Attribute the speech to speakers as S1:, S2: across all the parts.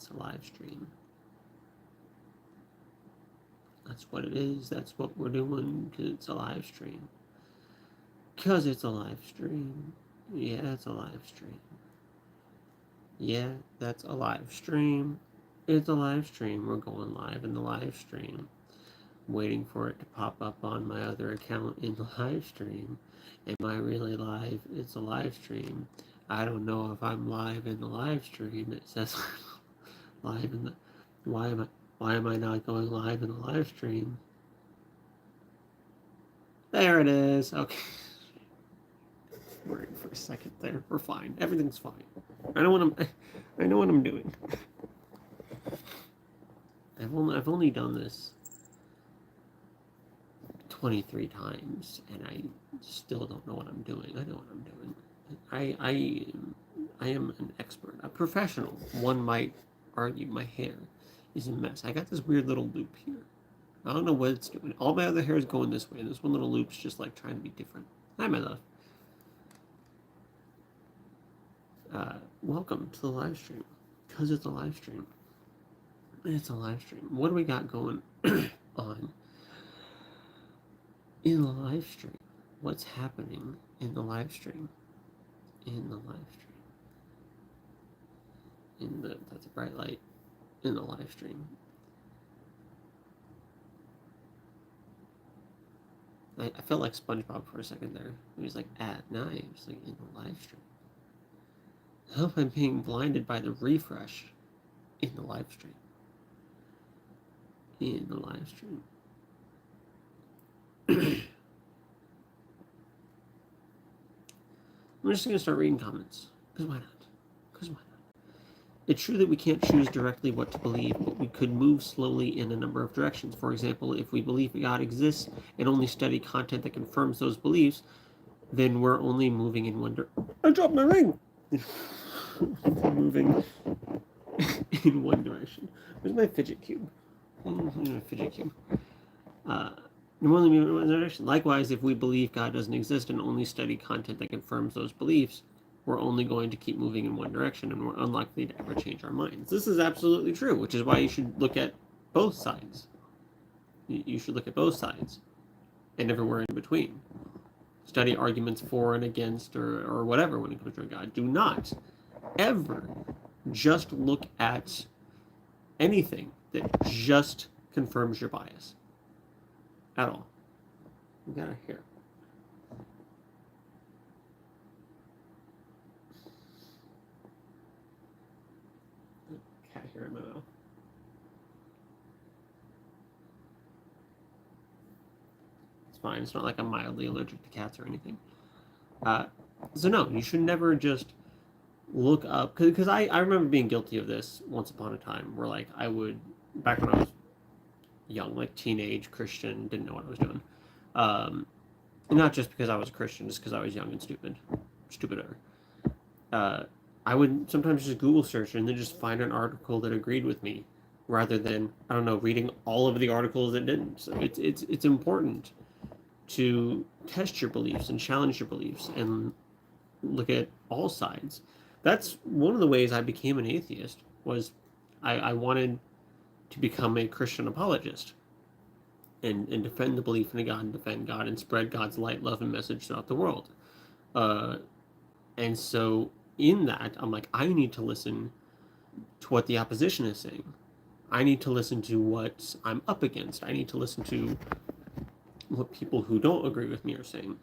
S1: It's a live stream. That's what it is. That's what we're doing, because it's a live stream. Because it's a live stream. Yeah, it's a live stream. Yeah, that's a live stream. It's a live stream. We're going live in the live stream. Waiting for it to pop up on my other account in the live stream. Am I really live? It's a live stream. I don't know if I'm live in the live stream. It says live in the... Why am I not going live in the live stream? There it is. Okay. Worried for a second there. We're fine. Everything's fine. I know what I'm doing. I've only done this 23 times, and I still don't know what I'm doing. I know what I'm doing. I am an expert, a professional. One might argue my hair is a mess. I got this weird little loop here. I don't know what it's doing. All my other hair is going this way, and this one little loop's just like trying to be different. Hi, my love. Welcome to the live stream, because it's a live stream. It's a live stream. What do we got going on in the live stream? What's happening in the live stream? In the live stream. That's a bright light. In the live stream. I felt like SpongeBob for a second there. He was like, at night. Just like, in the live stream. I hope I'm being blinded by the refresh in the live stream. In the live stream. I'm just going to start reading comments. Because why not? Because why not? It's true that we can't choose directly what to believe, but we could move slowly in a number of directions. For example, if we believe God exists and only study content that confirms those beliefs, then we're only moving in one direction. I dropped my ring! Moving in one direction. Where's my fidget cube? My fidget cube. We're only moving in one direction. Likewise, if we believe God doesn't exist and only study content that confirms those beliefs, we're only going to keep moving in one direction, and we're unlikely to ever change our minds. This is absolutely true, which is why you should look at both sides. You should look at both sides, and everywhere in between. Study arguments for and against, or whatever when it comes to God. Do not ever just look at anything that just confirms your bias. At all. We got it here. Cat hair in my mouth. It's fine. It's not like I'm mildly allergic to cats or anything. So no, you should never just look up, because I remember being guilty of this once upon a time, where like I would, back when I was young, like teenage Christian, didn't know what I was doing. Not just because I was a Christian, just because I was young and stupider. I would sometimes just Google search and then just find an article that agreed with me, rather than, I don't know, reading all of the articles that didn't. So it's important to test your beliefs and challenge your beliefs and look at all sides. That's one of the ways I became an atheist, was I wanted to become a Christian apologist and defend the belief in a God and defend God and spread God's light, love, and message throughout the world. And so in that, I'm like, I need to listen to what the opposition is saying. I need to listen to what I'm up against. I need to listen to what people who don't agree with me are saying.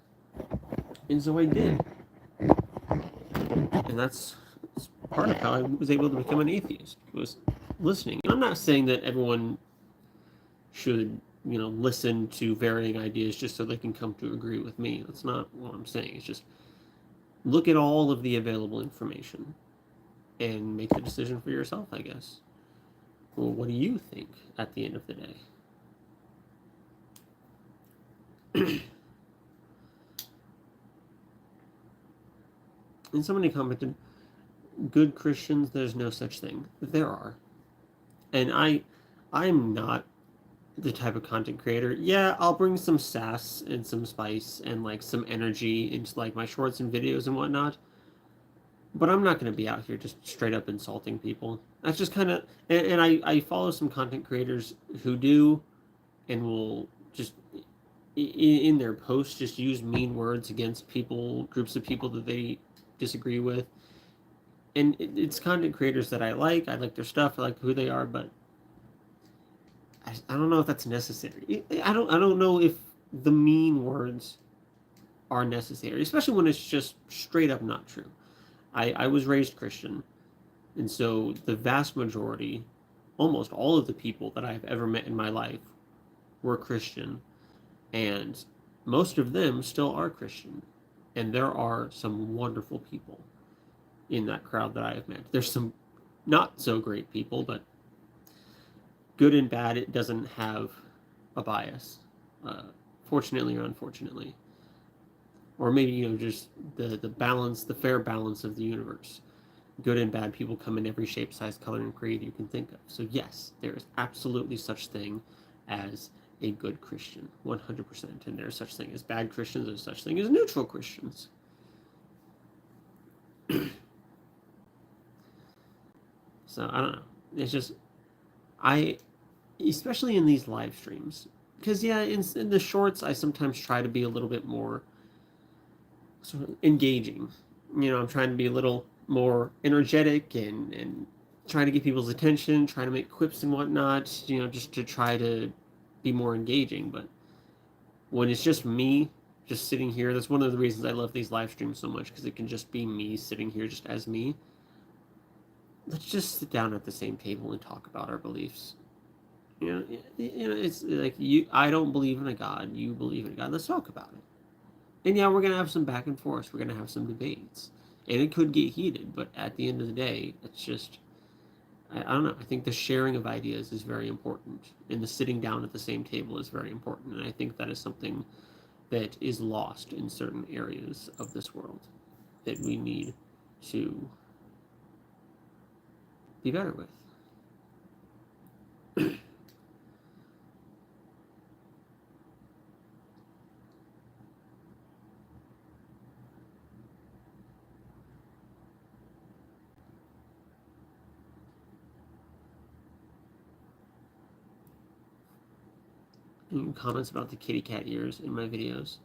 S1: And so I did. And that's part of how I was able to become an atheist, was listening. And I'm not saying that everyone should, listen to varying ideas just so they can come to agree with me. That's not what I'm saying. It's just look at all of the available information and make the decision for yourself, I guess. Well, what do you think at the end of the day? And somebody commented, good Christians, there's no such thing. There are. And I'm not the type of content creator. Yeah, I'll bring some sass and some spice and like some energy into like my shorts and videos and whatnot. But I'm not going to be out here just straight up insulting people. That's just kind of, and I follow some content creators who do and will just in their posts just use mean words against people, groups of people that they disagree with. And it's content creators that I like. I like their stuff. I like who they are, but I don't know if that's necessary. I don't know if the mean words are necessary, especially when it's just straight up not true. I was raised Christian, and so the vast majority, almost all of the people that I've ever met in my life were Christian, and most of them still are Christian. And there are some wonderful people in that crowd that I have met. There's some not so great people, but good and bad. It doesn't have a bias, fortunately or unfortunately, or maybe just the balance, the fair balance of the universe. Good and bad people come in every shape, size, color, and creed you can think of. So yes, there is absolutely such thing as a good Christian, 100%, and there's such thing as bad Christians. There's such thing as neutral Christians. So I don't know. It's just especially in these live streams, because yeah, in the shorts I sometimes try to be a little bit more sort of engaging. I'm trying to be a little more energetic and trying to get people's attention, trying to make quips and whatnot, just to try to be more engaging. But when it's just me, just sitting here, that's one of the reasons I love these live streams so much, because it can just be me sitting here just as me. Let's just sit down at the same table and talk about our beliefs. It's like I don't believe in a God, you believe in a God. Let's talk about it. And yeah, we're gonna have some back and forth. We're gonna have some debates, and it could get heated. But at the end of the day, it's just I don't know. I think the sharing of ideas is very important, and the sitting down at the same table is very important. And I think that is something that is lost in certain areas of this world that we need to be better with. Comments about the kitty cat ears in my videos.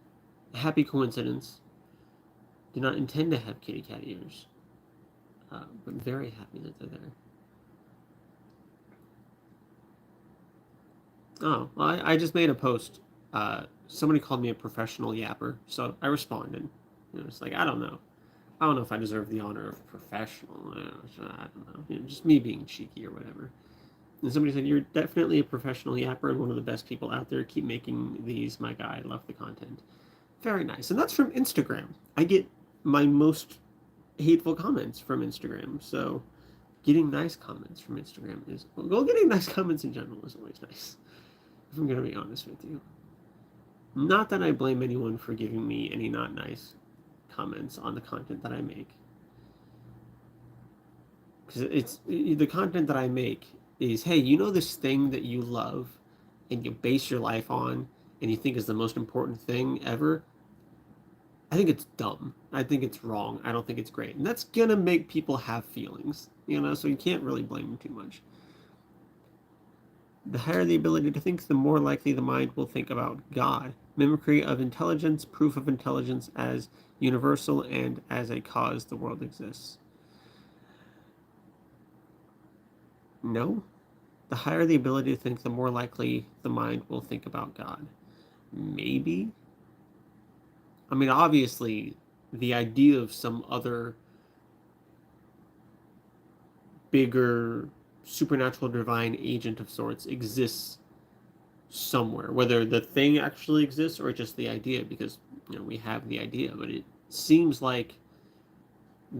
S1: A happy coincidence. Did not intend to have kitty cat ears, but very happy that they're there. Oh, well, I just made a post. Somebody called me a professional yapper, so I responded. It's like, I don't know. I don't know if I deserve the honor of professional. I don't know. Just me being cheeky or whatever. And somebody said, you're definitely a professional yapper and one of the best people out there. Keep making these, my guy. I love the content. Very nice. And that's from Instagram. I get my most hateful comments from Instagram. So getting nice comments from Instagram is... Well, getting nice comments in general is always nice, if I'm going to be honest with you. Not that I blame anyone for giving me any not nice comments on the content that I make. Because it's the content that I make is, hey, this thing that you love and you base your life on and you think is the most important thing ever. I think it's dumb. I think it's wrong. I don't think it's great. And that's going to make people have feelings, so you can't really blame them too much. The higher the ability to think, the more likely the mind will think about God. Mimicry of intelligence, proof of intelligence as universal and as a cause the world exists. No. The higher the ability to think, the more likely the mind will think about God. Maybe. I mean, obviously, the idea of some other bigger supernatural divine agent of sorts exists somewhere, whether the thing actually exists or just the idea, because we have the idea, but it seems like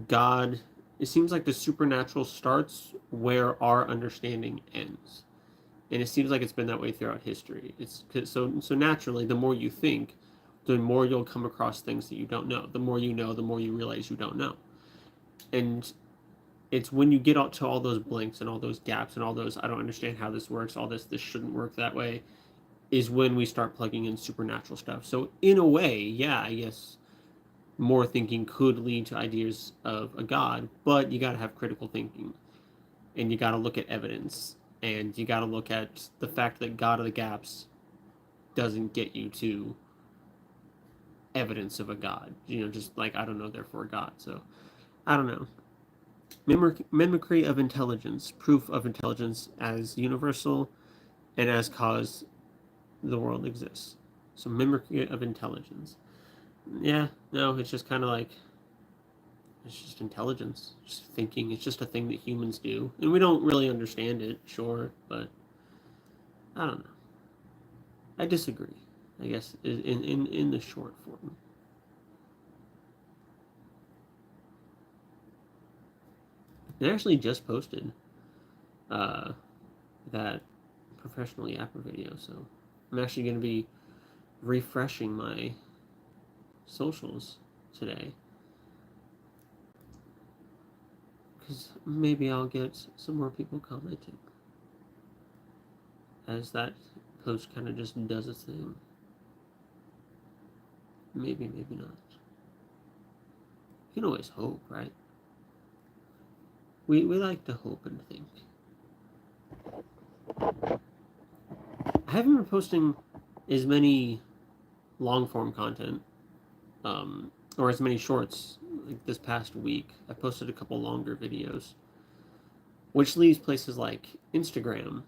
S1: God, it seems like the supernatural starts where our understanding ends, and it seems like it's been that way throughout history. It's so naturally, the more you think, the more you'll come across things that you don't know. The more you know, the more you realize you don't know. And it's when you get out to all those blinks and all those gaps and all those, I don't understand how this works, all this shouldn't work that way, is when we start plugging in supernatural stuff. So in a way, yeah, I guess more thinking could lead to ideas of a god, but you got to have critical thinking, and you got to look at evidence, and you got to look at the fact that God of the gaps doesn't get you to evidence of a god. Just like I don't know, therefore God. So I don't know. Mimicry of intelligence, proof of intelligence as universal and as cause the world exists. So mimicry of intelligence. Yeah, no, it's just kind of like it's just intelligence, just thinking. It's just a thing that humans do, and we don't really understand it, sure, but I don't know. I disagree. I guess in the short form. I actually just posted uh, that professional yapper video, so I'm actually going to be refreshing my socials today because maybe I'll get some more people commenting as that post kind of just does its thing. Maybe, maybe not. You can always hope, right? We like to hope and think. I haven't been posting as many long form content, or as many shorts like this past week. I posted a couple longer videos, which leaves places like Instagram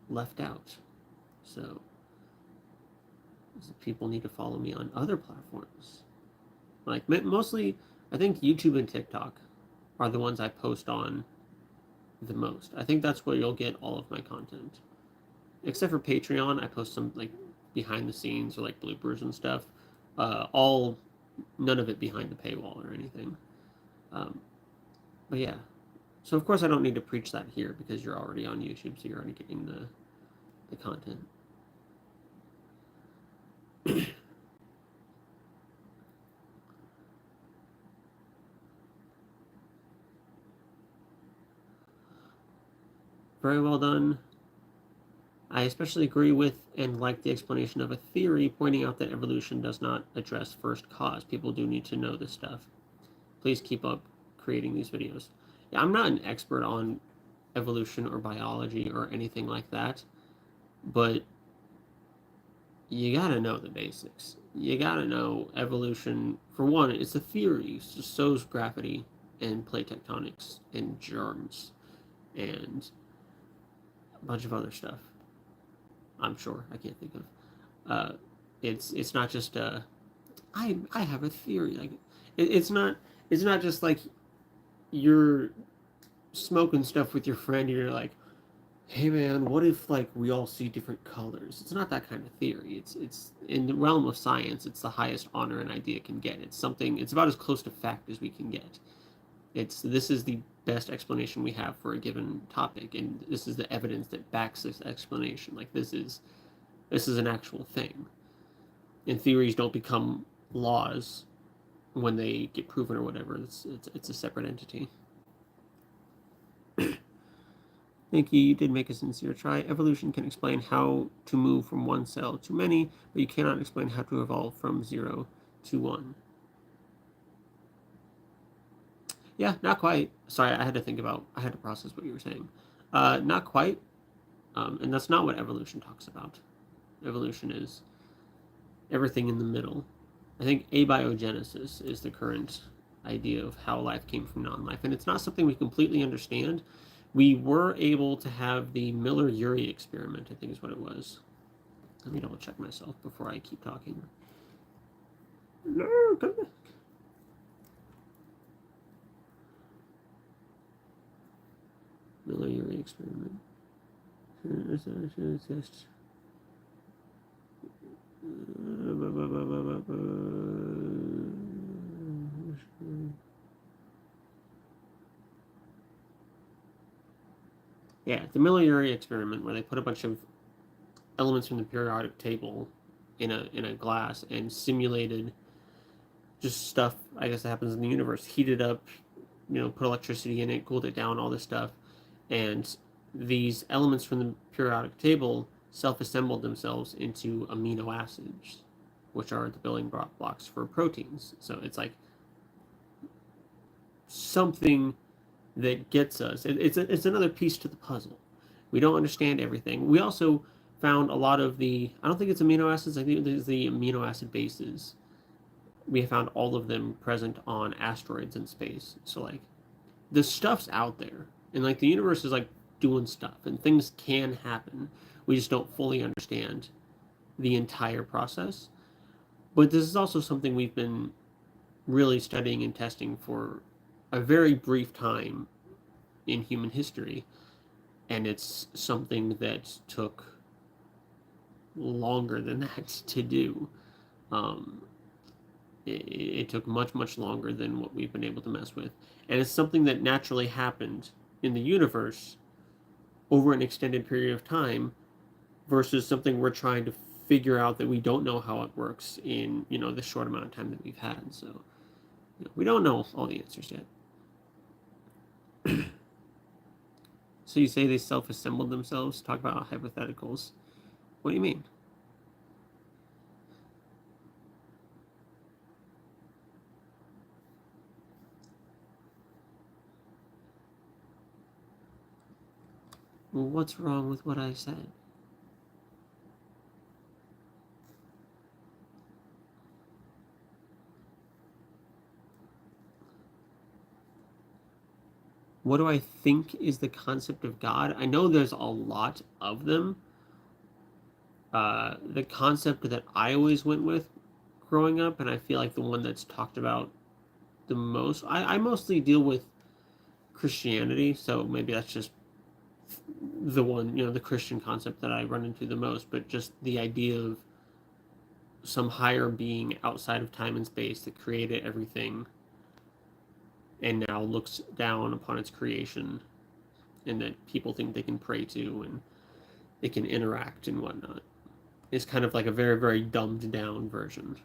S1: left out. So people need to follow me on other platforms. Like mostly, I think YouTube and TikTok are the ones I post on the most. I think that's where you'll get all of my content. Except for Patreon, I post some like behind the scenes or like bloopers and stuff. None of it behind the paywall or anything. But yeah, so of course I don't need to preach that here because you're already on YouTube, so you're already getting the content. Very well done. I especially agree with and like the explanation of a theory pointing out that evolution does not address first cause. People do need to know this stuff. Please keep up creating these videos. Yeah, I'm not an expert on evolution or biology or anything like that, but you gotta know the basics. You gotta know evolution. For one, it's a theory. So is gravity and plate tectonics and germs and a bunch of other stuff. I'm sure I can't think of. It's not just I have a theory. Like it's not just like you're smoking stuff with your friend and you're like, hey man, what if like we all see different colors? It's not that kind of theory. It's in the realm of science. It's the highest honor an idea can get. It's something. It's about as close to fact as we can get. This is the best explanation we have for a given topic, and this is the evidence that backs this explanation. Like this is an actual thing. And theories don't become laws when they get proven or whatever. It's a separate entity. Thank you. You did make a sincere try. Evolution can explain how to move from one cell to many, but you cannot explain how to evolve from 0 to 1. Yeah, not quite. Sorry, I had to process what you were saying. Not quite. And that's not what evolution talks about. Evolution is everything in the middle. I think abiogenesis is the current idea of how life came from non-life, and it's not something we completely understand. We were able to have the Miller-Urey experiment, I think is what it was. Let me double check myself before I keep talking. No, come back. Miller-Urey experiment. Yeah, the Miller-Urey experiment, where they put a bunch of elements from the periodic table in a glass and simulated just stuff, I guess, that happens in the universe. Heated up, put electricity in it, cooled it down, all this stuff, and these elements from the periodic table self-assembled themselves into amino acids. which are the building blocks for proteins. So it's like something that gets us. It's another piece to the puzzle. We don't understand everything. We also found a lot of I don't think it's amino acids, I think it's the amino acid bases. We found all of them present on asteroids in space. So like the stuff's out there. And like the universe is like doing stuff and things can happen. We just don't fully understand the entire process. But this is also something we've been really studying and testing for a very brief time in human history. And it's something that took longer than that to do. Um, it took much, much longer than what we've been able to mess with. And it's something that naturally happened in the universe over an extended period of time versus something we're trying to figure out that we don't know how it works in, the short amount of time that we've had. So, we don't know all the answers yet. So you say they self-assembled themselves? Talk about hypotheticals. What do you mean? Well, what's wrong with what I said? What do I think is the concept of God? I know there's a lot of them. The concept that I always went with growing up, and I feel like the one that's talked about the most, I mostly deal with Christianity, so maybe that's just the one, the Christian concept that I run into the most, but just the idea of some higher being outside of time and space that created everything and now looks down upon its creation, and that people think they can pray to and they can interact and whatnot. It's kind of like a very, very dumbed down version.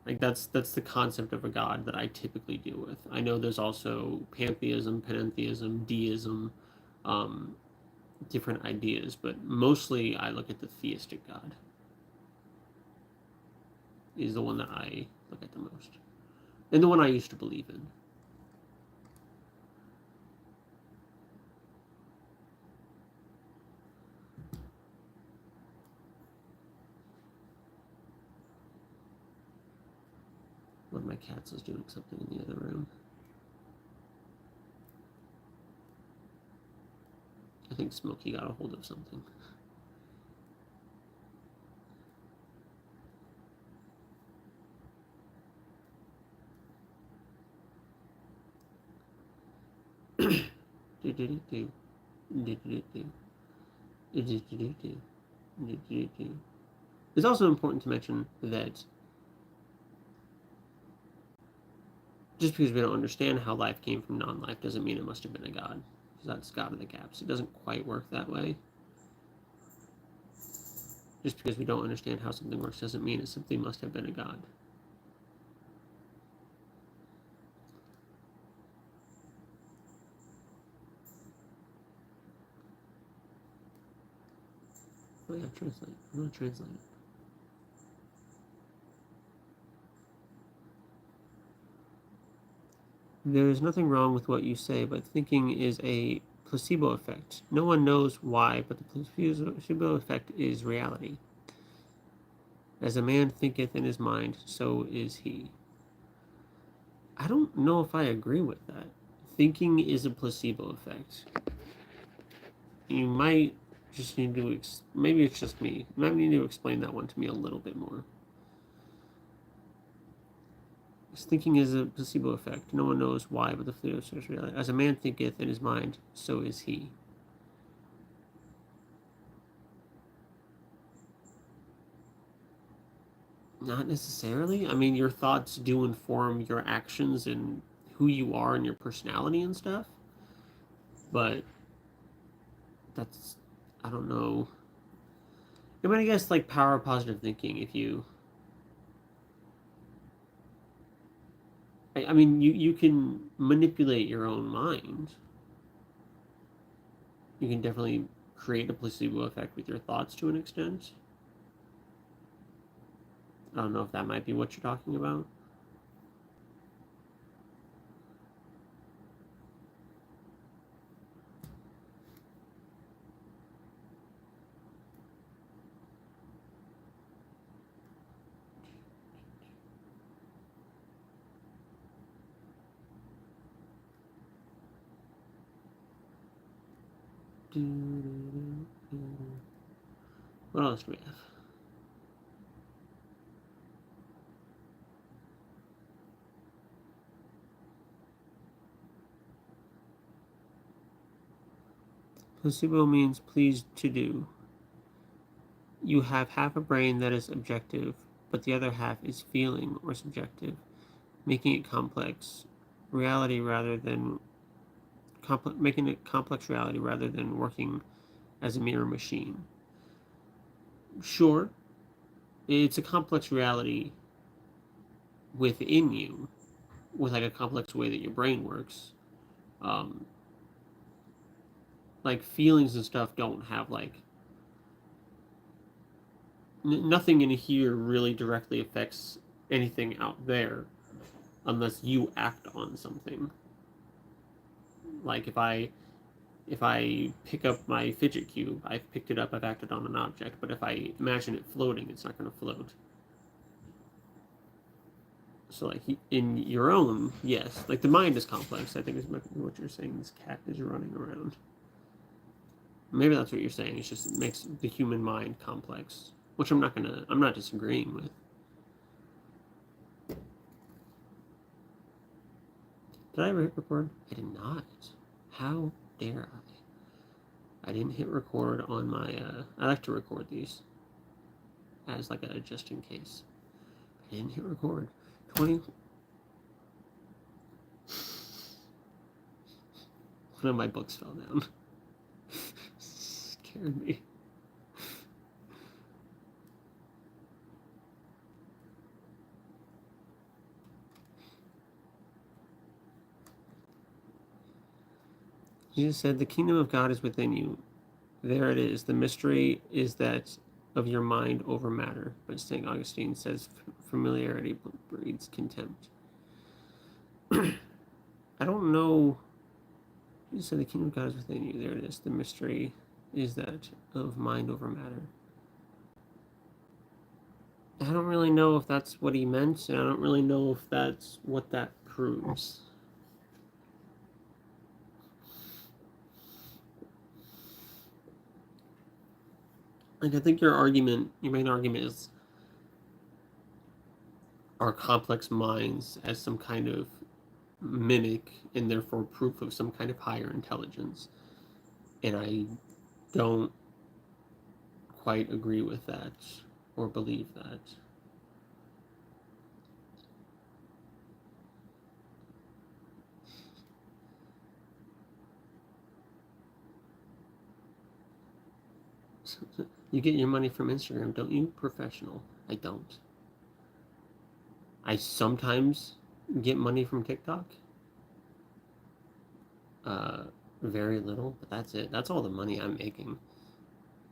S1: Like that's the concept of a god that I typically deal with. I know there's also pantheism, panentheism, deism, um, different ideas, but mostly I look at the theistic god. Is the one that I look at the most, and the one I used to believe in. One of my cats is doing something in the other room. I think Smokey got a hold of something. It's also important to mention that just because we don't understand how life came from non-life doesn't mean it must have been a god. Because that's God of the gaps. It doesn't quite work that way. Just because we don't understand how something works doesn't mean it simply must have been a god. Oh yeah, translate. I'm going to translate it. There is nothing wrong with what you say, but thinking is a placebo effect. No one knows why, but the placebo effect is reality. As a man thinketh in his mind, so is he. I don't know if I agree with that. Thinking is a placebo effect. You might just need to, maybe it's just me. You might need to explain that one to me a little bit more. Thinking is a placebo effect. No one knows why, but the placebo effect is reality. As a man thinketh in his mind, so is he. Not necessarily. I mean, your thoughts do inform your actions and who you are and your personality and stuff. But that's, I don't know. I mean, I guess like power of positive thinking. If you, I mean, you can manipulate your own mind. You can definitely create a placebo effect with your thoughts to an extent. I don't know if that might be what you're talking about. What else do we have? Placebo means pleased to do. You have half a brain that is objective, but the other half is feeling or subjective, making it complex reality rather than making it complex reality rather than working as a mere machine. Sure, it's a complex reality within you, with like a complex way that your brain works. Um, like feelings and stuff don't have like nothing in here really directly affects anything out there unless you act on something. Like if I pick up my fidget cube, I've picked it up, I've acted on an object, but if I imagine it floating, it's not going to float. So like in your own, yes, like the mind is complex. I think is what you're saying. This cat is running around. Maybe that's what you're saying. It just makes the human mind complex, which I'm not disagreeing with. Did I hit record? I did not. How dare I? I didn't hit record on my. I like to record these as like a just in case. I didn't hit record. 20. One of my books fell down. Scared me. Jesus said, "The kingdom of God is within you." There it is. The mystery is that of your mind over matter. But St. Augustine says familiarity breeds contempt. I don't know. You said the kingdom of God is within you. There it is. The mystery is that of mind over matter. I don't really know if that's what he meant, and I don't really know if that's what that proves. Like, I think your main argument is our complex minds as some kind of mimic and therefore proof of some kind of higher intelligence. And I don't quite agree with that or believe that. You get your money from Instagram, don't you? Professional. I don't. I sometimes get money from TikTok. Very little, but that's it. That's all the money I'm making.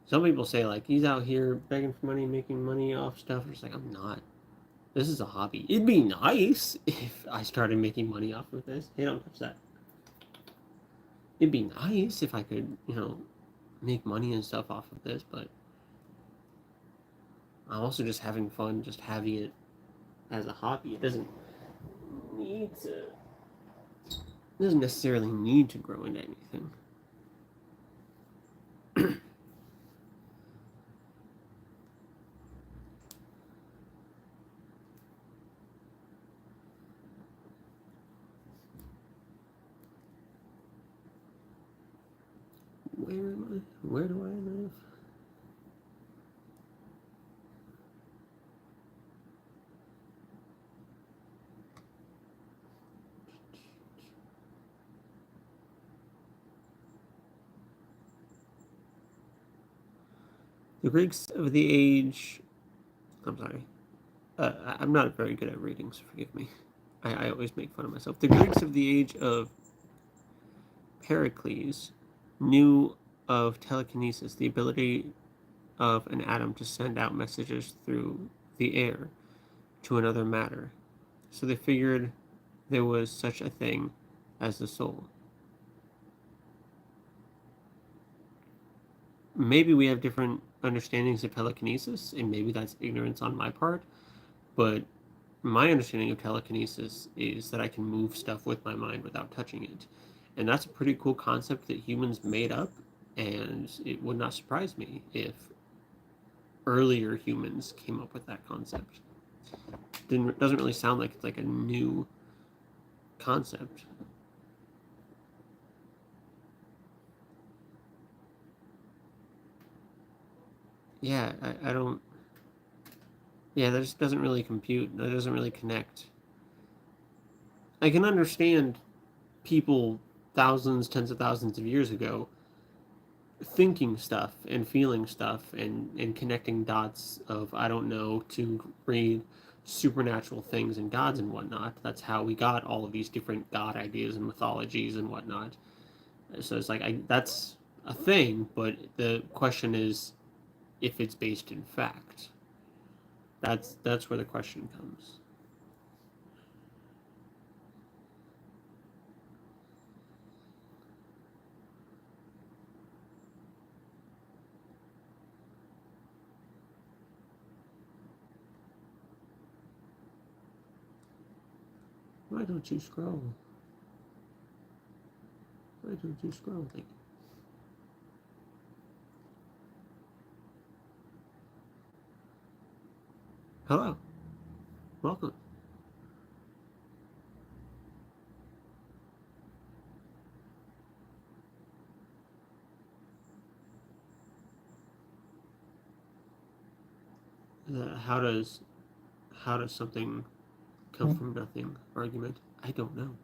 S1: Some people say like he's out here begging for money, making money off stuff. It's like I'm not. This is a hobby. It'd be nice if I started making money off of this. Hey, don't touch that. It'd be nice if I could, make money and stuff off of this, but I'm also just having fun, just having it as a hobby. It doesn't need to. It doesn't necessarily need to grow into anything. Where am I? Where do I live? The Greeks of the age. I'm sorry. I'm not very good at reading, so forgive me. I always make fun of myself. The Greeks of the age of Pericles knew of telekinesis, the ability of an atom to send out messages through the air. to another matter. So they figured there was such a thing as the soul. Maybe we have different understandings of telekinesis, and maybe that's ignorance on my part, but my understanding of telekinesis is that I can move stuff with my mind without touching it. And that's a pretty cool concept that humans made up, and it would not surprise me if earlier humans came up with that concept. Doesn't really sound like it's like a new concept. Yeah, I don't. Yeah, that just doesn't really compute. That doesn't really connect. I can understand people thousands, tens of thousands of years ago thinking stuff and feeling stuff and connecting dots of I don't know to read supernatural things and gods and whatnot. That's how we got all of these different god ideas and mythologies and whatnot. So it's like that's a thing, but the question is if it's based in fact. That's where the question comes. Why don't you scroll? Why don't you scroll? Thank you. Hello. Welcome. How does something come from nothing argument? I don't know.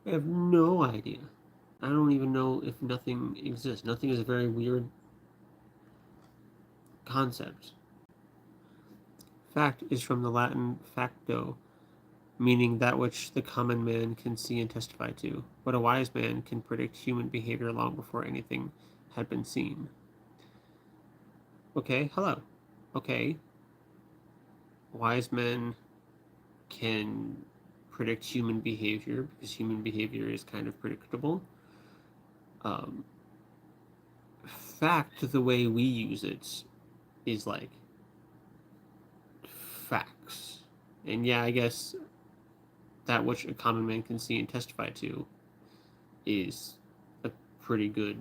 S1: I have no idea. I don't even know if nothing exists. Nothing is a very weird concept. Fact is from the Latin facto, meaning that which the common man can see and testify to, but a wise man can predict human behavior long before anything had been seen. Okay, hello. Okay, wise men can predict human behavior because human behavior is kind of predictable. Um, fact, the way we use it, is like facts. And yeah, I guess that which a common man can see and testify to is a pretty good.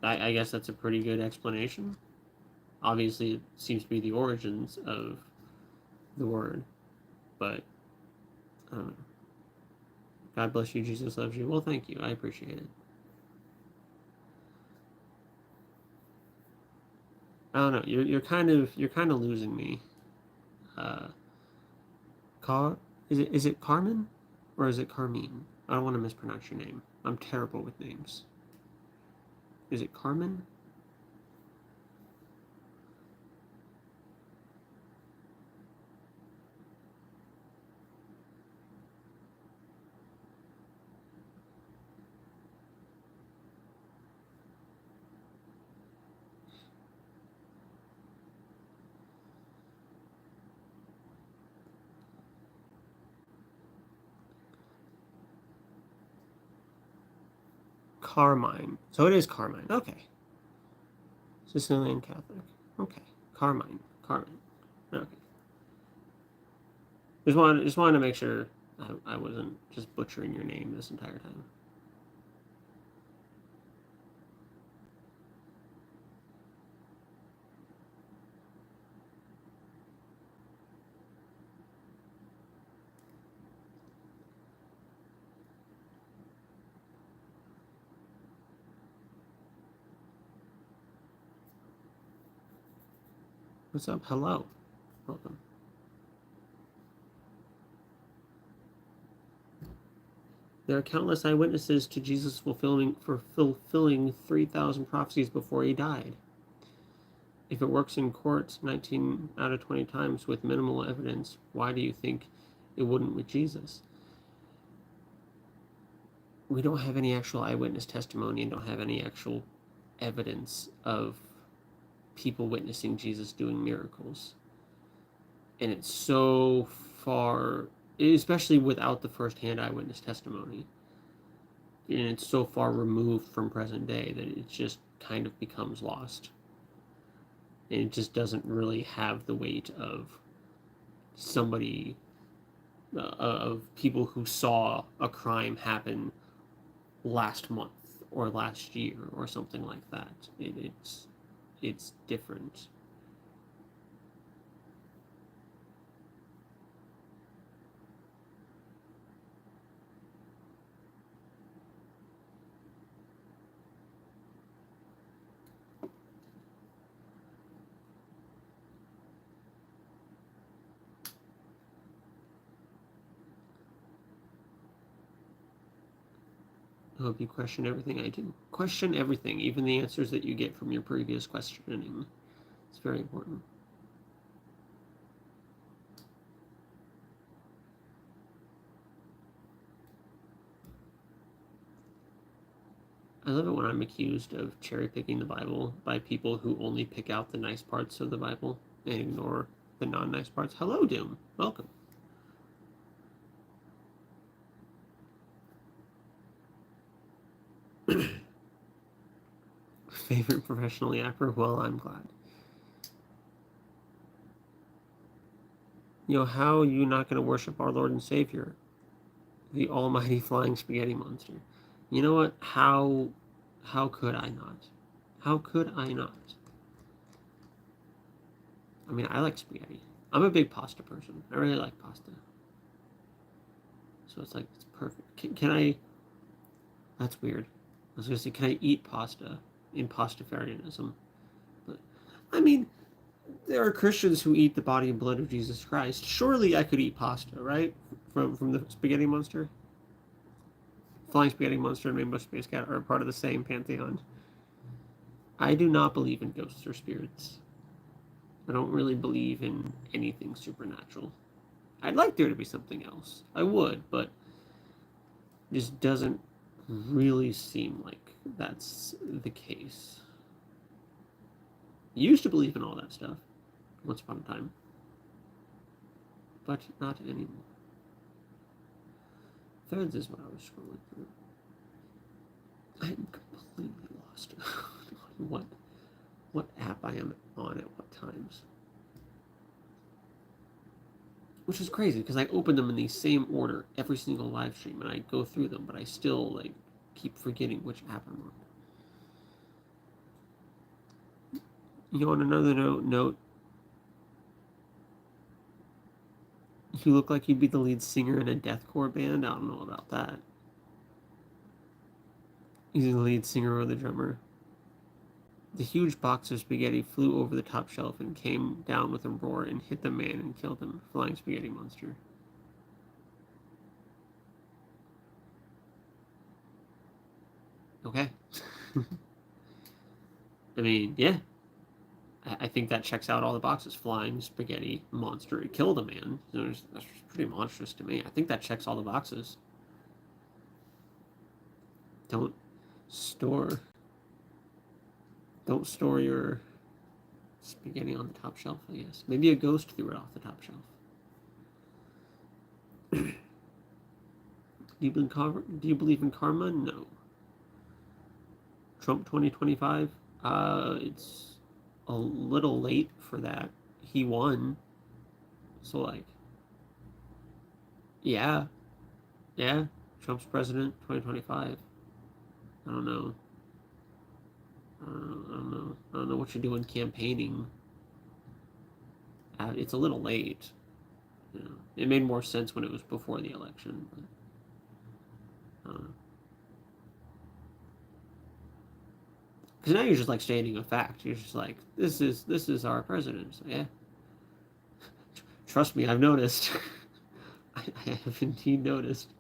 S1: I guess that's a pretty good explanation. Obviously, it seems to be the origins of the word, but I don't know. God bless you, Jesus loves you. Well, thank you. I appreciate it. I don't know. You're kind of losing me. Uh, Car is it Carmen or is it Carmine? I don't want to mispronounce your name. I'm terrible with names. Is it Carmen? Carmine. So it is Carmine. Okay. Sicilian Catholic. Okay. Carmine. Carmen. Okay. Just wanted to make sure I wasn't just butchering your name this entire time. What's up? Hello. Welcome. There are countless eyewitnesses to Jesus fulfilling 3,000 prophecies before he died. If it works in court 19 out of 20 times with minimal evidence, why do you think it wouldn't with Jesus? We don't have any actual eyewitness testimony and don't have any actual evidence of people witnessing Jesus doing miracles. and it's so far, especially without the first-hand eyewitness testimony, and it's so far removed from present day that it just kind of becomes lost. And it just doesn't really have the weight of somebody, of people who saw a crime happen last month or last year or something like that. It's different. I hope you question everything I do. Question everything, even the answers that you get from your previous questioning. It's very important. I love it when I'm accused of cherry picking the Bible by people who only pick out the nice parts of the Bible and ignore the non nice parts. Hello, Doom. Welcome. Favorite professional yapper? Well, I'm glad. How are you not going to worship our Lord and Savior, the almighty flying spaghetti monster? You know what? How could I not? How could I not? I mean, I like spaghetti. I'm a big pasta person. I really like pasta. So it's like, it's perfect. Can I... That's weird. I was going to say, can I eat pasta in pastafarianism? But, I mean, there are Christians who eat the body and blood of Jesus Christ. Surely I could eat pasta, right? From the spaghetti monster? Flying spaghetti monster and Rainbow Space Cat are part of the same pantheon. I do not believe in ghosts or spirits. I don't really believe in anything supernatural. I'd like there to be something else. I would, but it just doesn't really seem like that's the case. Used to believe in all that stuff once upon a time, but not anymore. Threads is what I was scrolling through. I'm completely lost on what app I am on at what times. Which is crazy because I open them in the same order every single live stream and I go through them, but I still keep forgetting which app I'm on. On another note, you look like you'd be the lead singer in a deathcore band. I don't know about that. Either the lead singer or the drummer. The huge box of spaghetti flew over the top shelf and came down with a roar and hit the man and killed him. Flying spaghetti monster. Okay. I mean, yeah. I think that checks out all the boxes. Flying spaghetti monster. It killed a man. That's pretty monstrous to me. I think that checks all the boxes. Don't store your spaghetti on the top shelf, I guess. Maybe a ghost threw it off the top shelf. Do you believe in karma? No. Trump 2025? It's a little late for that. He won. So, yeah. Yeah. Trump's president 2025. I don't know. I don't know what you're doing campaigning. It's a little late. It made more sense when it was before the election. But I don't know. Because now you're just stating a fact. You're just this is our president. So, yeah. Trust me, I've noticed. I have indeed noticed.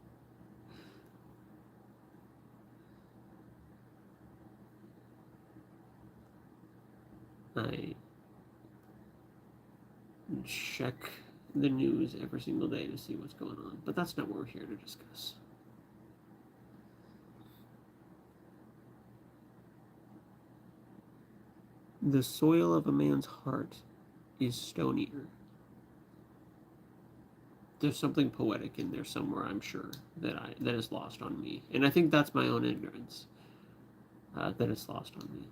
S1: I check the news every single day to see what's going on, but that's not what we're here to discuss. The soil of a man's heart is stonier. There's something poetic in there somewhere, I'm sure, that is lost on me, and I think that's my own ignorance that is lost on me.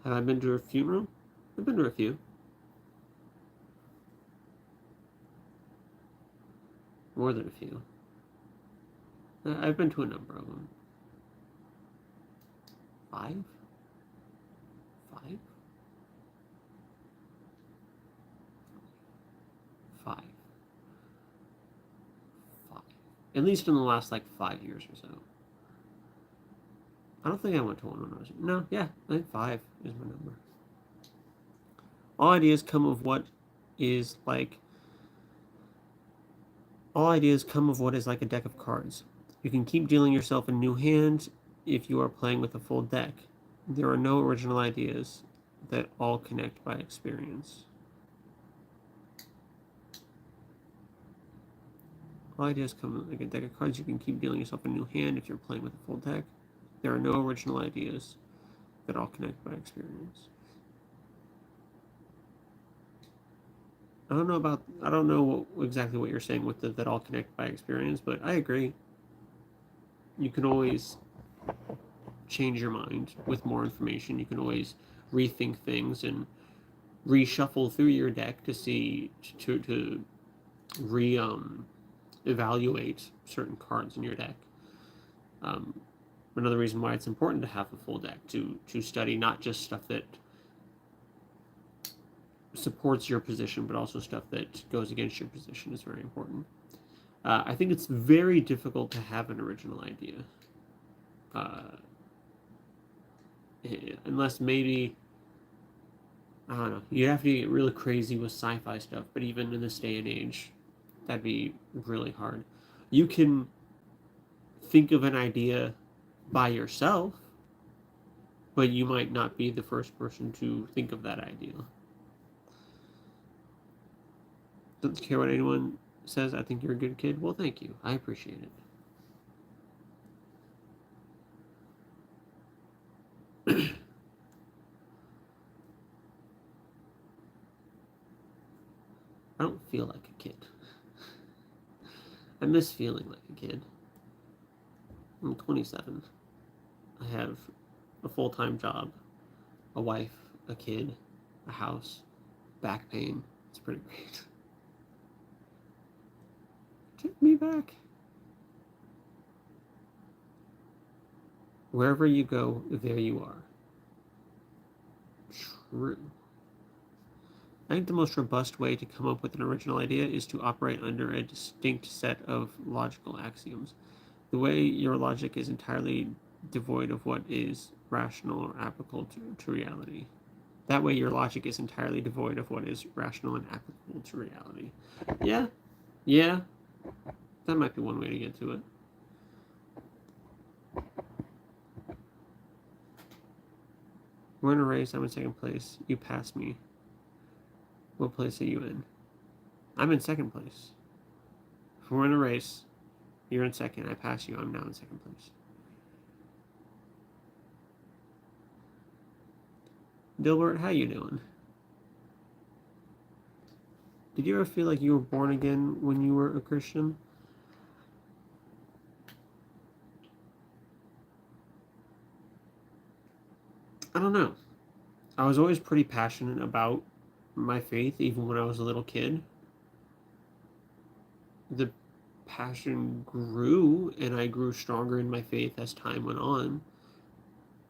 S1: Have I been to a funeral? I've been to a few. More than a few. I've been to a number of them. 5? 5? 5. 5. At least in the last, like, 5 years or so. I don't think I went to one when I was... No, yeah, I think 5 is my number. All ideas come of what is like... All ideas come of what is like a deck of cards. You can keep dealing yourself a new hand if you are playing with a full deck. There are no original ideas that all connect by experience. All ideas come like a deck of cards. You can keep dealing yourself a new hand if you're playing with a full deck. There are no original ideas that all connect by experience. I don't know exactly what you're saying with that all connect by experience, but I agree. You can always change your mind with more information. You can always rethink things and reshuffle through your deck to see to evaluate certain cards in your deck. Another reason why it's important to have a full deck to study not just stuff that supports your position, but also stuff that goes against your position is very important. I think it's very difficult to have an original idea. Unless maybe, I don't know, you'd have to get really crazy with sci-fi stuff, but even in this day and age, that'd be really hard. You can think of an idea by yourself, but you might not be the first person to think of that idea. Don't care what anyone says. I think you're a good kid. Well, thank you. I appreciate it. I don't feel like a kid. I miss feeling like a kid. I'm 27. I have a full-time job, a wife, a kid, a house, back pain. It's pretty great. Take me back. Wherever you go, there you are. True. I think the most robust way to come up with an original idea is to operate under a distinct set of logical axioms. The way your logic is entirely devoid of what is rational or applicable to reality. That way your logic is entirely devoid of what is rational and applicable to reality. Yeah. That might be one way to get to it. We're in a race. I'm in second place. You passed me. What place are you in? I'm in second place. If we're in a race, you're in second. I pass you. I'm now in second place. Dilbert, how you doing? Did you ever feel like you were born again when you were a Christian? I don't know. I was always pretty passionate about my faith, even when I was a little kid. The passion grew, and I grew stronger in my faith as time went on,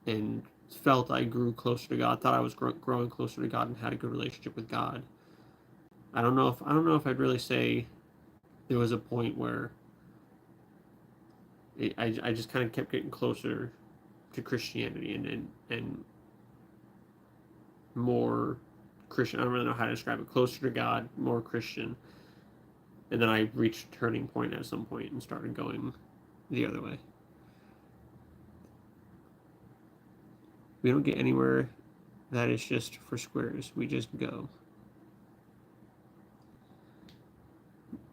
S1: and felt I grew closer to God. Thought I was growing closer to God and had a good relationship with God. I don't know if I'd really say there was a point where I just kind of kept getting closer to Christianity and more Christian. I don't really know how to describe it. Closer to God, more Christian. And then I reached a turning point at some point and started going the other way. We don't get anywhere that is just for squares. We just go.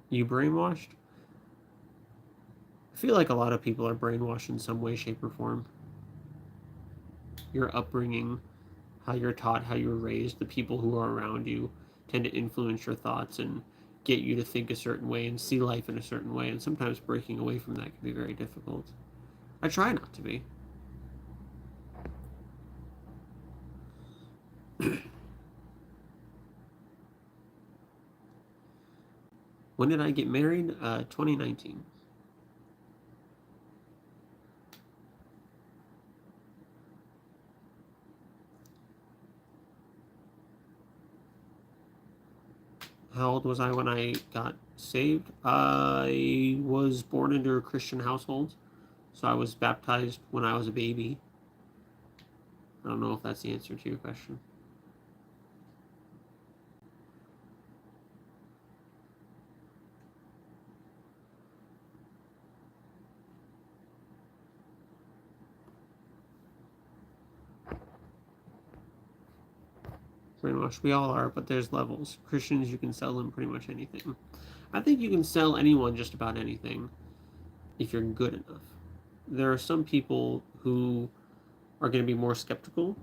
S1: You brainwashed? I feel like a lot of people are brainwashed in some way, shape, or form. Your upbringing, how you're taught, how you were raised, the people who are around you, tend to influence your thoughts and get you to think a certain way and see life in a certain way. And sometimes breaking away from that can be very difficult. I try not to be. When did I get married? 2019. How old was I when I got saved? I was born into a Christian household, so I was baptized when I was a baby. I don't know if that's the answer to your question. Brainwashed. We all are, but there's levels. Christians, you can sell them pretty much anything. I think you can sell anyone just about anything if you're good enough. There are some people who are going to be more skeptical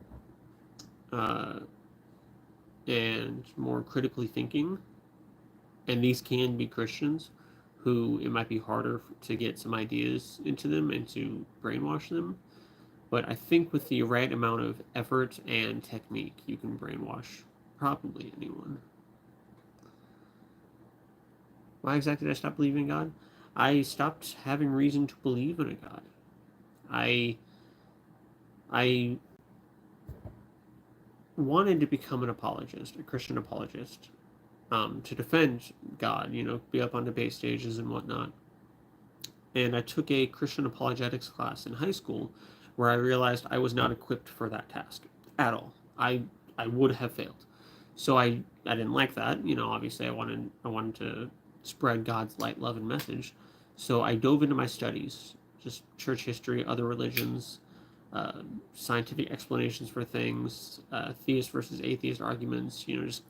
S1: uh, and more critically thinking, and these can be Christians who it might be harder to get some ideas into them and to brainwash them. But I think with the right amount of effort and technique, you can brainwash probably anyone. Why exactly did I stop believing in God? I stopped having reason to believe in a God. I I wanted to become an apologist, a Christian apologist, to defend God, be up on debate stages and whatnot. And I took a Christian apologetics class in high school where I realized I was not equipped for that task at all. I would have failed. So I didn't like that. Obviously I wanted to spread God's light, love, and message. So I dove into my studies, just church history, other religions, scientific explanations for things, theist versus atheist arguments. Just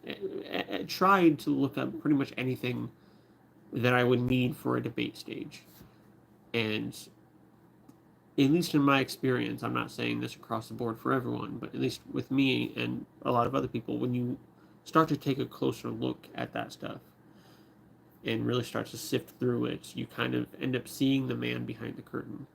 S1: tried to look up pretty much anything that I would need for a debate stage. And at least in my experience, I'm not saying this across the board for everyone, but at least with me and a lot of other people, when you start to take a closer look at that stuff and really start to sift through it, you kind of end up seeing the man behind the curtain.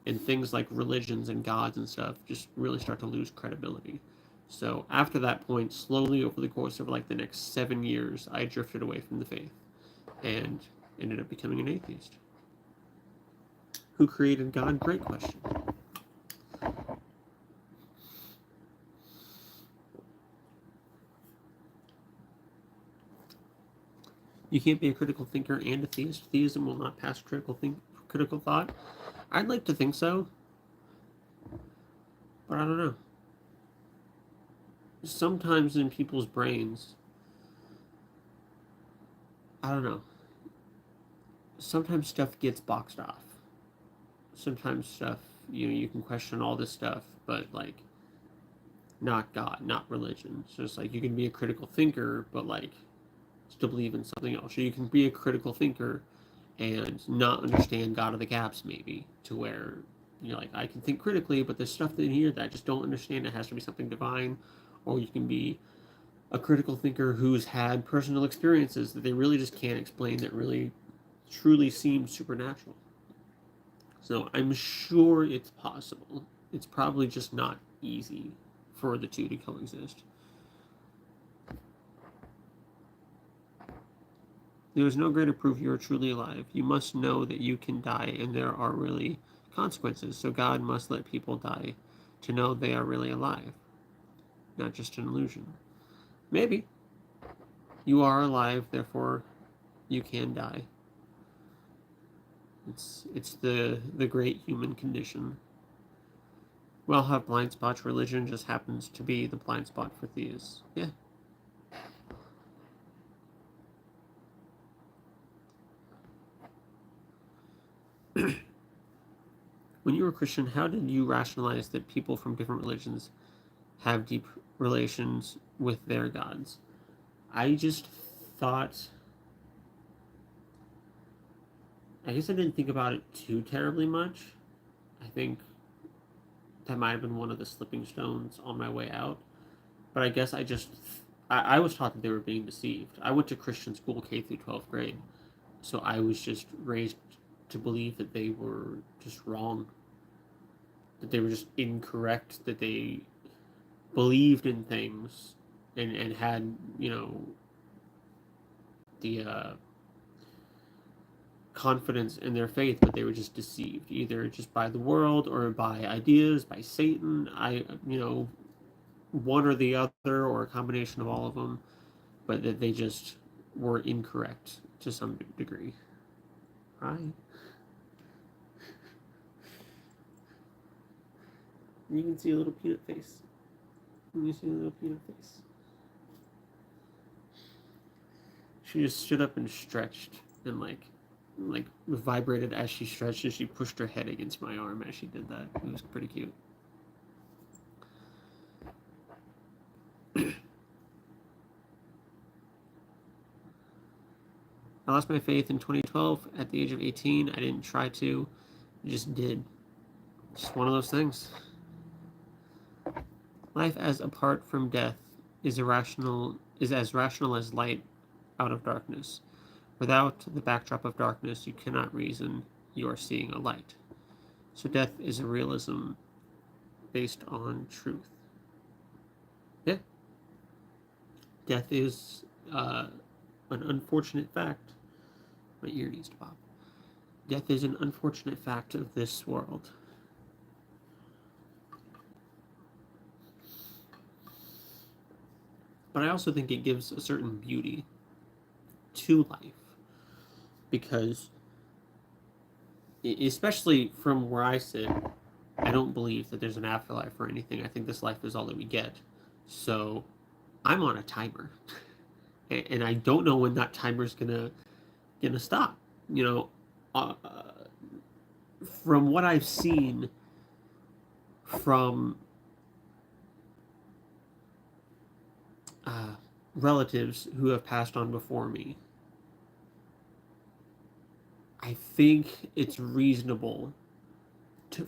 S1: And things like religions and gods and stuff just really start to lose credibility. So after that point, slowly over the course of like the next 7 years, I drifted away from the faith and ended up becoming an atheist. Who created God? Great question. You can't be a critical thinker and a theist. Theism will not pass critical thought. I'd like to think so, but I don't know. Sometimes in people's brains, I don't know. Sometimes stuff gets boxed off. Sometimes stuff, you can question all this stuff, but like, not God, not religion. So it's like you can be a critical thinker, but like, still believe in something else. Or you can be a critical thinker and not understand God of the gaps, maybe, to where you're like, I can think critically, but there's stuff in here that I just don't understand. It has to be something divine. Or you can be a critical thinker who's had personal experiences that they really just can't explain, that really truly seem supernatural. So I'm sure it's possible. It's probably just not easy for the two to coexist. There is no greater proof you are truly alive. You must know that you can die and there are really consequences. So God must let people die to know they are really alive, not just an illusion. Maybe. You are alive, therefore you can die. It's the great human condition. We all have blind spots. Religion just happens to be the blind spot for theists. Yeah. When you were a Christian, how did you rationalize that people from different religions have deep relations with their gods? I just thought, I guess I didn't think about it too terribly much. I think that might have been one of the slipping stones on my way out. But I guess I was taught that they were being deceived. I went to Christian school K through 12th grade, so I was just raised to believe that they were just wrong, that they were just incorrect, that they believed in things and had, the confidence in their faith, but they were just deceived, either just by the world or by ideas, by Satan. One or the other, or a combination of all of them, but that they just were incorrect to some degree. Hi. You can see a little peanut face. You see a little peanut face. She just stood up and stretched and like vibrated as she stretched, as she pushed her head against my arm as she did that. It was pretty cute. I lost my faith in 2012 at the age of 18. I didn't try to, I just did. Just one of those things. Life as apart from death is as rational as light out of darkness. Without the backdrop of darkness, you cannot reason you are seeing a light. So death is a realism based on truth. Yeah. Death is an unfortunate fact. My ear needs to pop. Death is an unfortunate fact of this world. But I also think it gives a certain beauty to life, because especially from where I sit, I don't believe that there's an afterlife or anything. I think this life is all that we get. So I'm on a timer, and I don't know when that timer's gonna stop. From what I've seen from relatives who have passed on before me, I think it's reasonable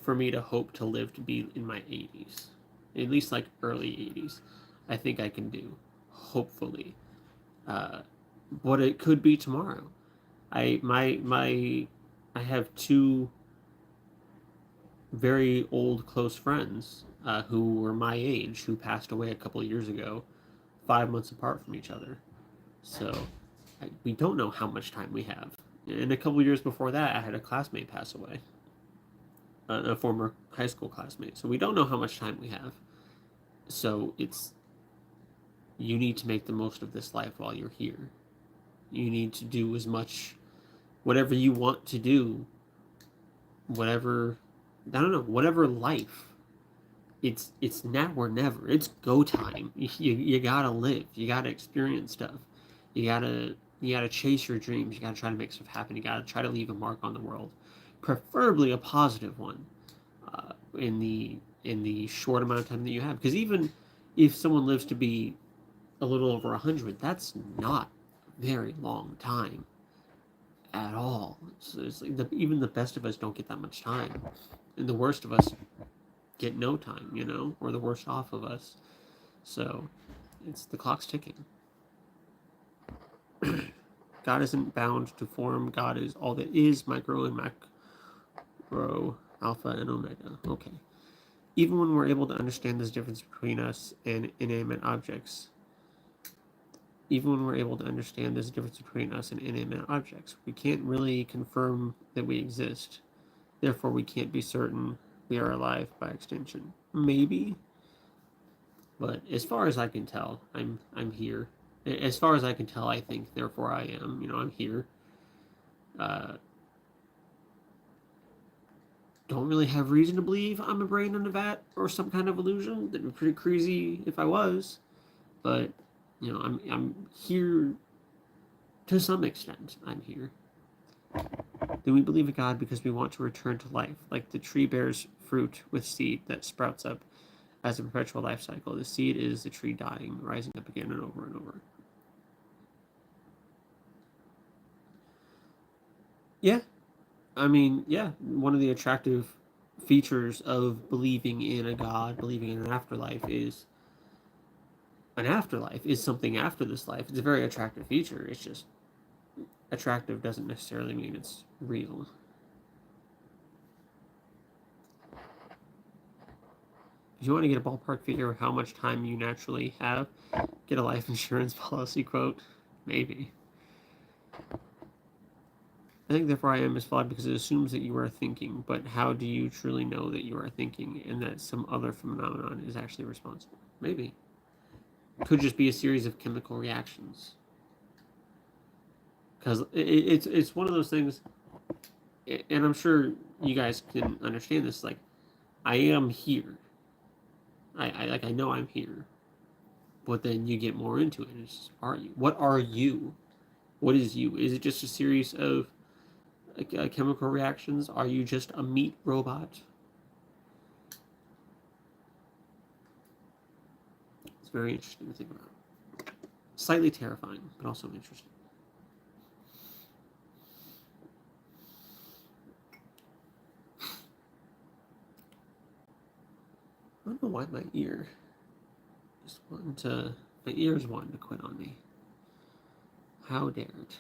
S1: for me to hope to live to be in my 80s, at least like early 80s. I think I can do, hopefully. But it could be tomorrow. I have two very old close friends who were my age, who passed away a couple of years ago, 5 months apart from each other. So we don't know how much time we have. And a couple of years before that, I had a classmate pass away, a former high school classmate. So we don't know how much time we have. So you need to make the most of this life while you're here. You need to do as much, whatever you want to do, whatever life. It's now or never. It's go time. You gotta live. You gotta experience stuff. You gotta chase your dreams. You gotta try to make stuff happen. You gotta try to leave a mark on the world, preferably a positive one, in the short amount of time that you have. Because even if someone lives to be a little over 100, that's not a very long time at all. So it's like even the best of us don't get that much time, and the worst of us get no time, or the worst off of us. So the clock's ticking. God isn't bound to form. God is all that is, micro and macro, alpha and omega. Okay. Even when we're able to understand this difference between us and inanimate objects, we can't really confirm that we exist. Therefore, we can't be certain we are alive by extension. Maybe. But as far as I can tell, I'm here. As far as I can tell, I think, therefore I am. I'm here. Don't really have reason to believe I'm a brain in a vat or some kind of illusion. That'd be pretty crazy if I was. But, I'm here to some extent. I'm here. Then we believe in God because we want to return to life, like the tree bears fruit with seed that sprouts up as a perpetual life cycle. The seed is the tree dying, rising up again and over and over. Yeah. One of the attractive features of believing in a God, believing in an afterlife, is an afterlife is something after this life. It's a very attractive feature. It's just attractive doesn't necessarily mean it's real. If you want to get a ballpark figure of how much time you naturally have, get a life insurance policy quote. Maybe. I think therefore I am is flawed because it assumes that you are thinking, but how do you truly know that you are thinking and that some other phenomenon is actually responsible? Maybe. It could just be a series of chemical reactions. Because it's one of those things, and I'm sure you guys can understand this, like, I am here. I know I'm here. But then you get more into it, and it's just, are you? What are you? What is you? Is it just a series of chemical reactions? Are you just a meat robot? It's very interesting to think about. Slightly terrifying, but also interesting. I don't know why my ear just wanted to. My ears wanted to quit on me. How dare it?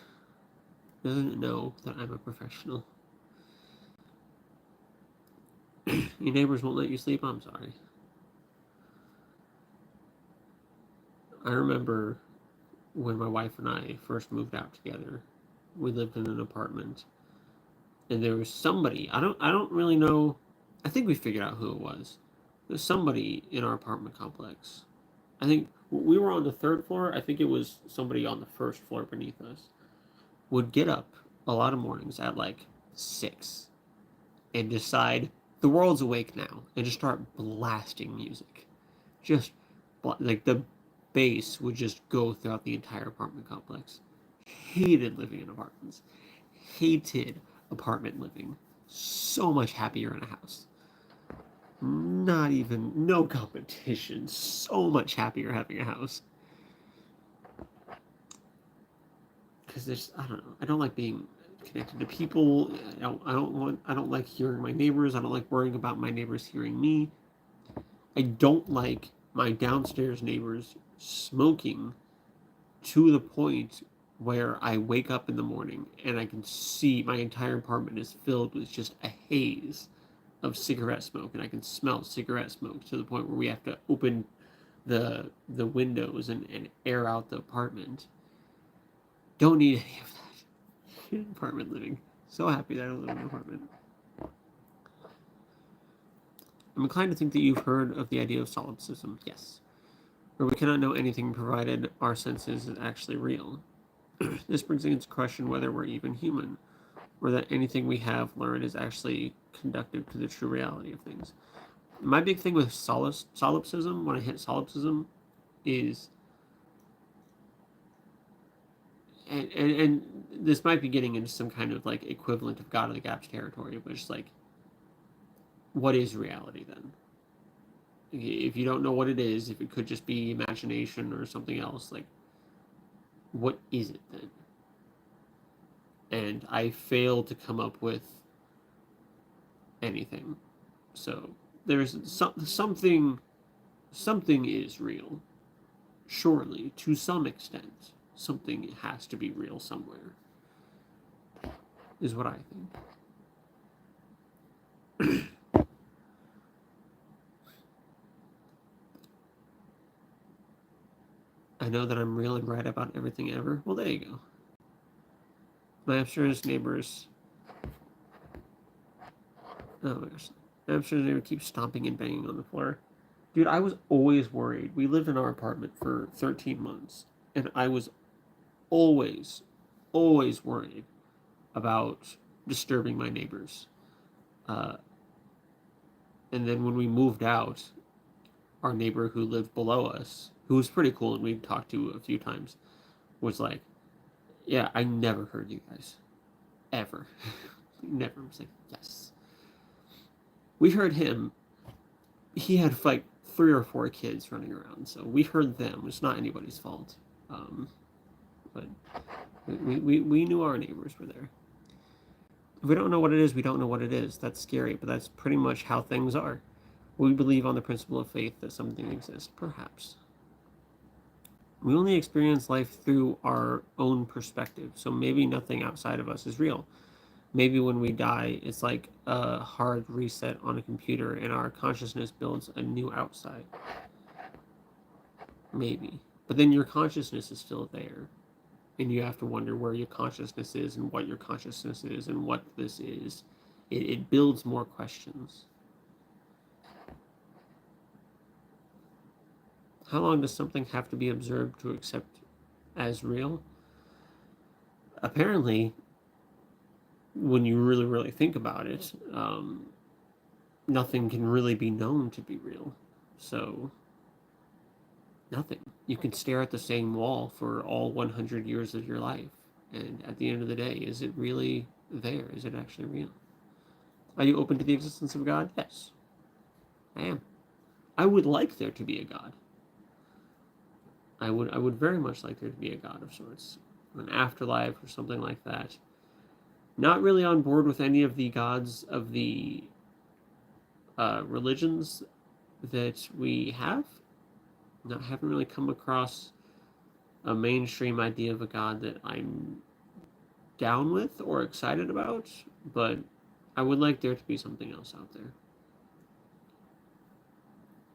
S1: Doesn't it know that I'm a professional? Your neighbors won't let you sleep? I'm sorry. I remember when my wife and I first moved out together. We lived in an apartment, and there was somebody. I don't really know. I think we figured out who it was. There's somebody in our apartment complex. I think we were on the third floor. I think it was somebody on the first floor beneath us. Would get up a lot of mornings at like 6 and decide the world's awake now and just start blasting music. Just like the bass would just go throughout the entire apartment complex. Hated living in apartments. Hated apartment living. So much happier in a house. Not even, no competition. So much happier having a house. Because there's, I don't know, I don't like being connected to people. I don't like hearing my neighbors. I don't like worrying about my neighbors hearing me. I don't like my downstairs neighbors smoking to the point where I wake up in the morning and I can see my entire apartment is filled with just a haze of cigarette smoke, and I can smell cigarette smoke to the point where we have to open the windows and air out the apartment. Don't need any of that. Apartment living. So happy that I live in an apartment. I'm inclined to think that you've heard of the idea of solipsism. Yes. Where we cannot know anything provided our senses is actually real. This brings into question whether we're even human, or that anything we have learned is actually conducive to the true reality of things. My big thing with solipsism, when I hit solipsism, is, and this might be getting into some kind of like equivalent of God of the Gaps territory, but it's like, what is reality then? If you don't know what it is, if it could just be imagination or something else, like, what is it then? And I fail to come up with anything. So there's something is real. Surely, to some extent, something has to be real somewhere. Is what I think. I know that I'm real and right about everything ever. Well, there you go. My upstairs neighbors. Oh my gosh. My upstairs neighbor keeps stomping and banging on the floor. Dude, I was always worried. We lived in our apartment for 13 months, and I was always worried about disturbing my neighbors. And then when we moved out, our neighbor who lived below us, who was pretty cool and we talked to a few times, was like, yeah, I never heard you guys. Ever. Never. I was like, yes. We heard him. He had like 3 or 4 kids running around, so we heard them. It's not anybody's fault. But we knew our neighbors were there. If we don't know what it is, we don't know what it is. That's scary, but that's pretty much how things are. We believe on the principle of faith that something exists, perhaps. We only experience life through our own perspective. So maybe nothing outside of us is real. Maybe when we die, it's like a hard reset on a computer and our consciousness builds a new outside. Maybe. But then your consciousness is still there. And you have to wonder where your consciousness is and what your consciousness is and what this is. It builds more questions. How long does something have to be observed to accept as real? Apparently, when you really, really think about it, nothing can really be known to be real. So, nothing. You can stare at the same wall for all 100 years of your life. And at the end of the day, is it really there? Is it actually real? Are you open to the existence of God? Yes, I am. I would like there to be a God. I would very much like there to be a God of sorts, an afterlife or something like that. Not really on board with any of the gods of the religions that we have. I haven't really come across a mainstream idea of a God that I'm down with or excited about, but I would like there to be something else out there.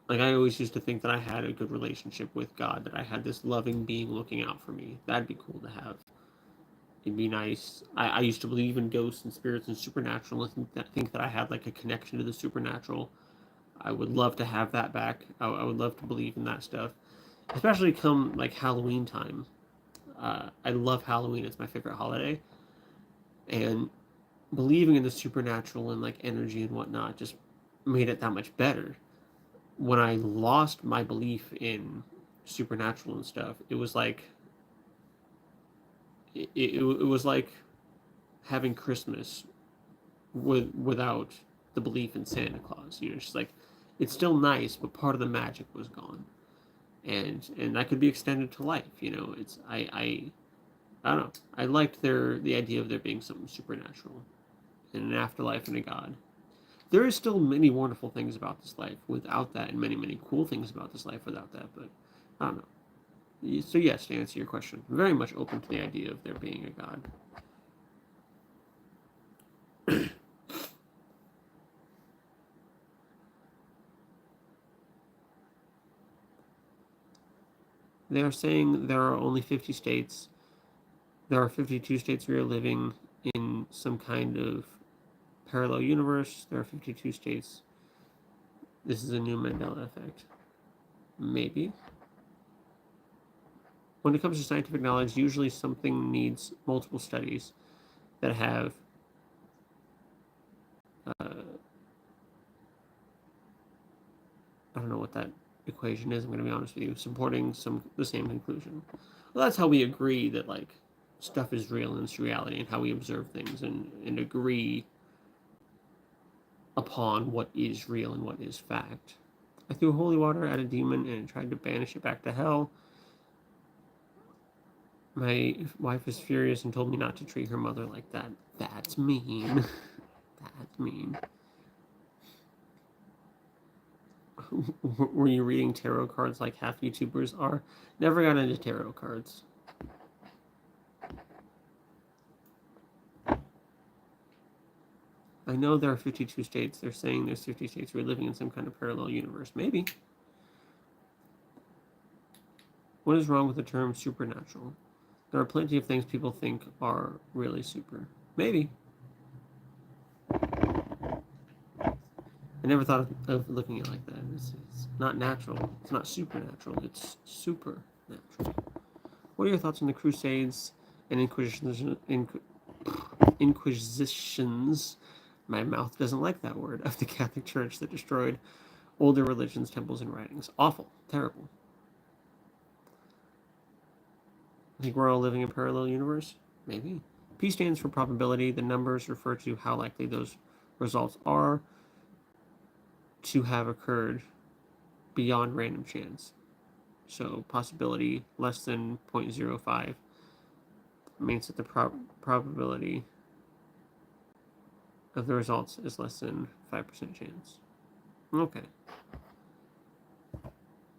S1: Like, I always used to think that I had a good relationship with God, that I had this loving being looking out for me. That'd be cool to have. It'd be nice. I used to believe in ghosts and spirits and supernatural and think that I had like a connection to the supernatural. I would love to have that back. I would love to believe in that stuff, especially come like Halloween time. I love Halloween. It's my favorite holiday. And believing in the supernatural and like energy and whatnot just made it that much better. When I lost my belief in supernatural and stuff, it was like it was like having Christmas without the belief in Santa Claus. You know, it's just like it's still nice, but part of the magic was gone, and that could be extended to life. You know, it's I don't know. I liked the idea of there being something supernatural, and an afterlife and a god. There is still many wonderful things about this life without that, and many cool things about this life without that. But I don't know. So yes, to answer your question, I'm very much open to the idea of there being a god. They are saying there are only 50 states. There are 52 states we are living in some kind of parallel universe. There are 52 states. This is a new Mandela effect. Maybe. When it comes to scientific knowledge, usually something needs multiple studies that have I don't know what that equation is. I'm going to be honest with you. Supporting the same conclusion. Well, that's how we agree that like stuff is real and it's reality, and how we observe things and agree upon what is real and what is fact. I threw holy water at a demon and tried to banish it back to hell. My wife was furious and told me not to treat her mother like that. That's mean. That's mean. Were you reading tarot cards like half YouTubers are? Never got into tarot cards. I know there are 52 states. They're saying there's 50 states. We're living in some kind of parallel universe. Maybe. What is wrong with the term supernatural? There are plenty of things people think are really super. Maybe. I never thought of looking at it like that. It's not natural. It's not supernatural. It's supernatural. What are your thoughts on the Crusades and Inquisitions? My mouth doesn't like that word, of the Catholic Church that destroyed older religions, temples, and writings. Awful. Terrible. I think we're all living in a parallel universe? Maybe. P stands for probability. The numbers refer to how likely those results are to have occurred beyond random chance. So possibility less than 0.05 means that the probability of the results is less than 5% chance. Okay.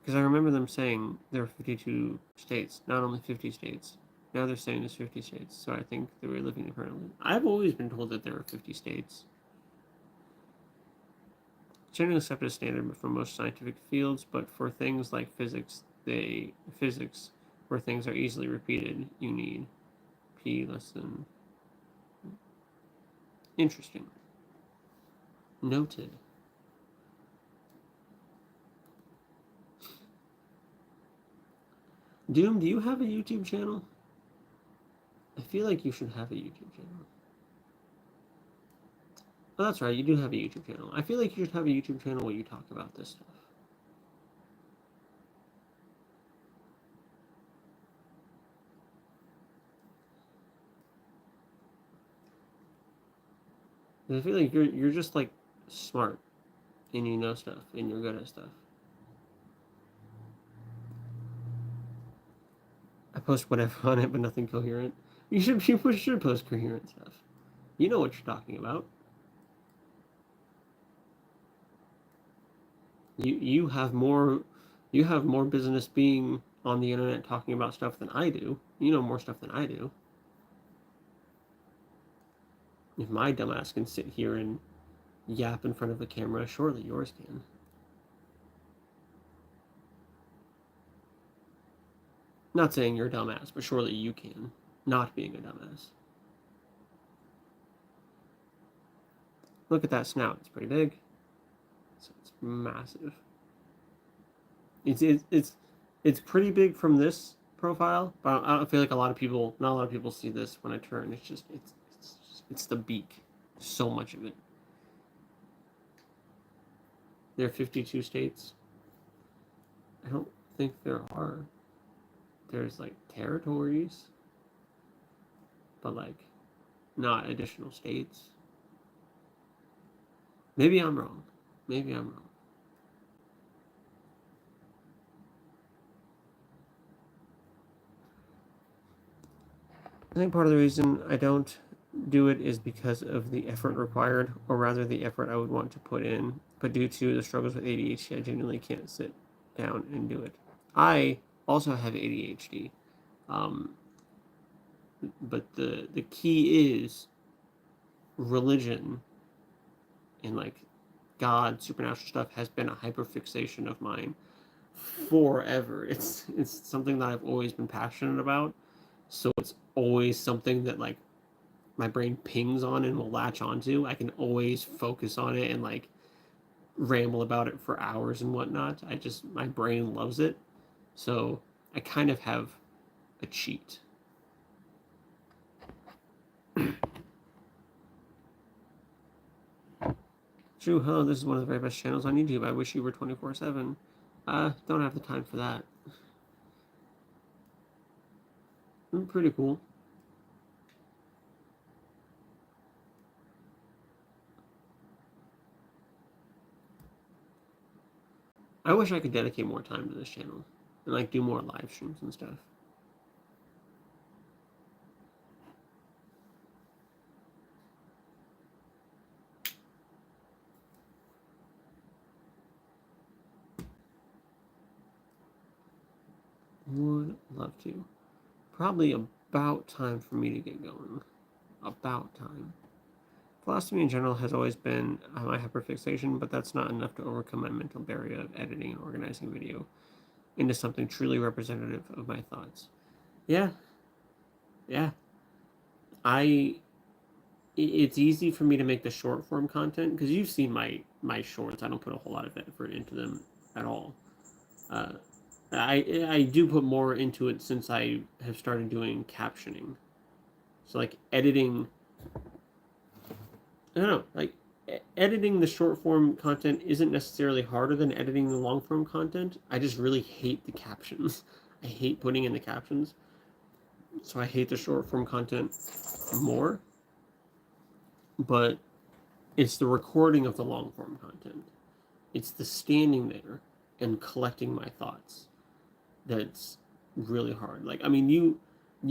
S1: Because I remember them saying there are 52 states, not only 50 states. Now they're saying there's 50 states, so I think they were living differently. I've always been told that there are 50 states. Generally accepted as standard for most scientific fields, but for things like physics, where things are easily repeated, you need p less than. Interesting. Noted. Doom, do you have a YouTube channel? I feel like you should have a YouTube channel. Oh, that's right, you do have a YouTube channel. I feel like you should have a YouTube channel where you talk about this stuff. I feel like you're just like smart and you know stuff and you're good at stuff. I post whatever on it, but nothing coherent. People should post coherent stuff. You know what you're talking about. You have more business being on the internet talking about stuff than I do. You know more stuff than I do. If my dumbass can sit here and yap in front of a camera, surely yours can. Not saying you're a dumbass, but surely you can, not being a dumbass. Look at that snout. It's pretty big. It's massive. It's pretty big from this profile, but I don't feel like not a lot of people see this when I turn. It's the beak. So much of it. There are 52 states. I don't think there are. There's like territories, but like not additional states. Maybe I'm wrong. Maybe I'm wrong. I think part of the reason I don't do it is because of the effort required, or rather the effort I would want to put in. But due to the struggles with ADHD, I genuinely can't sit down and do it. I also have ADHD, but the key is religion and like God, supernatural stuff has been a hyperfixation of mine forever. It's something that I've always been passionate about. So it's always something that like my brain pings on and will latch onto. I can always focus on it and like ramble about it for hours and whatnot. My brain loves it. So I kind of have a cheat. True, hello, this is one of the very best channels on YouTube. I wish you were 24/7. Don't have the time for that. Pretty cool. I wish I could dedicate more time to this channel and like do more live streams and stuff. Would love to. Probably about time for me to get going. About time. Philosophy in general has always been my hyperfixation, but that's not enough to overcome my mental barrier of editing and organizing video into something truly representative of my thoughts. Yeah. Yeah. It's easy for me to make the short form content because you've seen my shorts. I don't put a whole lot of effort into them at all. I do put more into it since I have started doing captioning. So like editing, I don't know, like editing the short form content isn't necessarily harder than editing the long form content. I just really hate the captions. I hate putting in the captions. So I hate the short form content more. But it's the recording of the long form content. It's the standing there and collecting my thoughts that's really hard. Like, I mean, you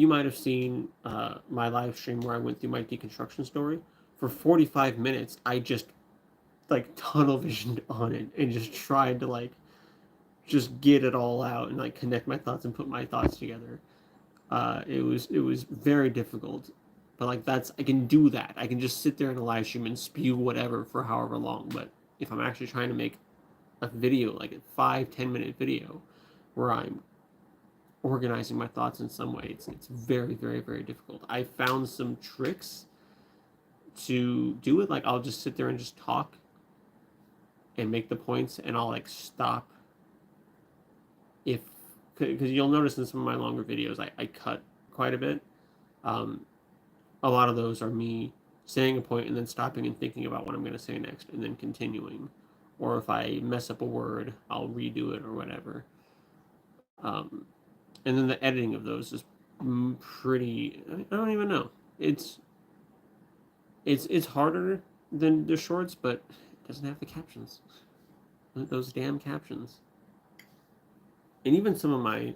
S1: might have seen my live stream where I went through my deconstruction story. For 45 minutes, I just like tunnel visioned on it and just tried to like just get it all out and like connect my thoughts and put my thoughts together. It was very difficult, but like I can do that. I can just sit there in a live stream and spew whatever for however long. But if I'm actually trying to make a video, like a 5-10 minute video, where I'm organizing my thoughts in some way, it's very very very difficult. I found some tricks to do it. Like I'll just sit there and just talk and make the points, and I'll like stop if because you'll notice in some of my longer videos I cut quite a bit. Um, a lot of those are me saying a point and then stopping and thinking about what I'm going to say next and then continuing. Or if I mess up a word, I'll redo it or whatever. Um, and then the editing of those is pretty. I don't even know. It's harder than the shorts, but it doesn't have the captions. Those damn captions. And even some of my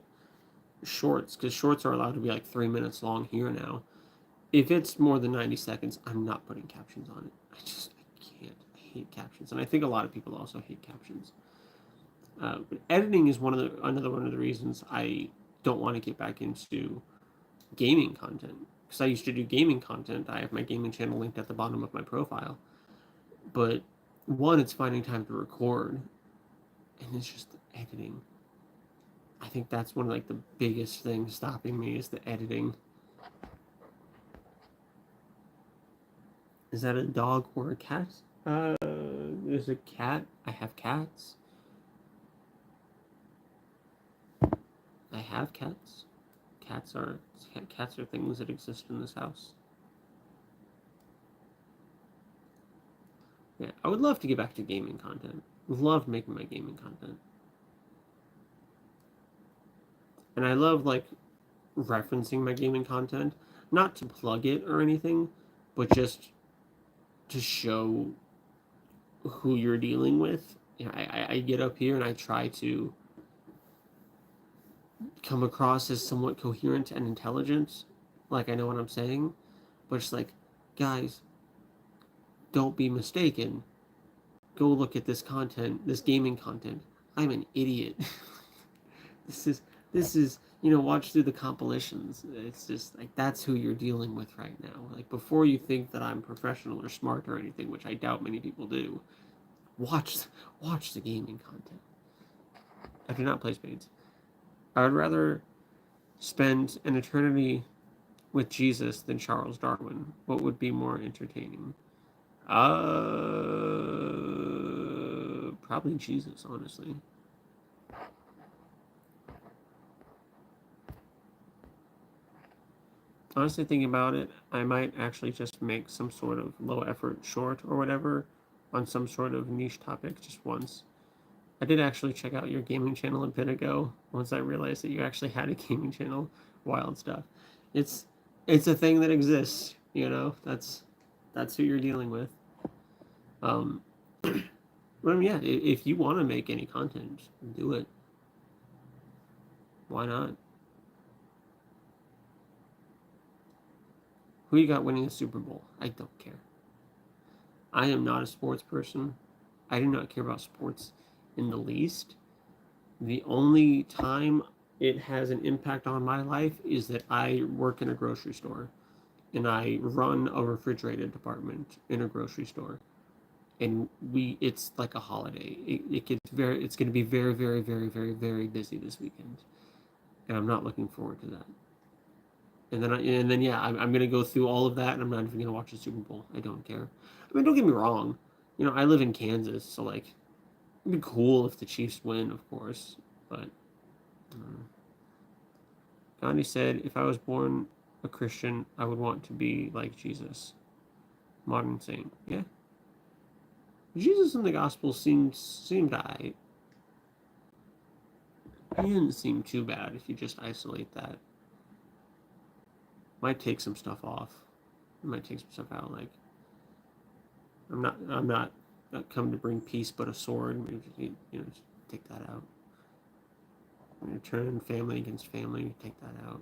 S1: shorts, because shorts are allowed to be like 3 minutes long here now. If it's more than 90 seconds, I'm not putting captions on it. I can't. I hate captions, and I think a lot of people also hate captions. But editing is another one of the reasons I don't want to get back into gaming content, because I used to do gaming content. I have my gaming channel linked at the bottom of my profile, but one, it's finding time to record, and it's just the editing. I think that's one of like the biggest things stopping me is the editing. Is that a dog or a cat? There's a cat. I have cats. I have cats. Cats are things that exist in this house. Yeah, I would love to get back to gaming content. Love making my gaming content. And I love like referencing my gaming content, not to plug it or anything, but just to show who you're dealing with. You know, I get up here and I try to come across as somewhat coherent and intelligent, like I know what I'm saying, but it's like, guys, don't be mistaken. Go look at this content, this gaming content. I'm an idiot. this is watch through the compilations. It's just like that's who you're dealing with right now. Like before you think that I'm professional or smart or anything, which I doubt many people do, watch the gaming content. I do not play spades. I would rather spend an eternity with Jesus than Charles Darwin. What would be more entertaining? Probably Jesus, honestly. Honestly, thinking about it, I might actually just make some sort of low effort short or whatever on some sort of niche topic just once. I did actually check out your gaming channel a bit ago once I realized that you actually had a gaming channel. Wild stuff. It's it's a thing that exists, you know. That's who you're dealing with. Um, well, yeah, if you want to make any content, do it. Why not? Who you got winning the Super Bowl? I don't care. I am not a sports person. I do not care about sports in the least. The only time it has an impact on my life is that I work in a grocery store and I run a refrigerated department in a grocery store. And it's like a holiday. It's going to be very, very, very, very, very busy this weekend. And I'm not looking forward to that. And then yeah, I'm gonna go through all of that, and I'm not even gonna watch the Super Bowl. I don't care. I mean, don't get me wrong. You know, I live in Kansas, so like, it'd be cool if the Chiefs win, of course. But Gandhi said, "If I was born a Christian, I would want to be like Jesus." Modern saint, yeah. Jesus in the Gospel seemed alright. He didn't seem too bad if you just isolate that. Might take some stuff off. Might take some stuff out. Like, I'm not come to bring peace but a sword. Maybe, just take that out. When you turn family against family, take that out.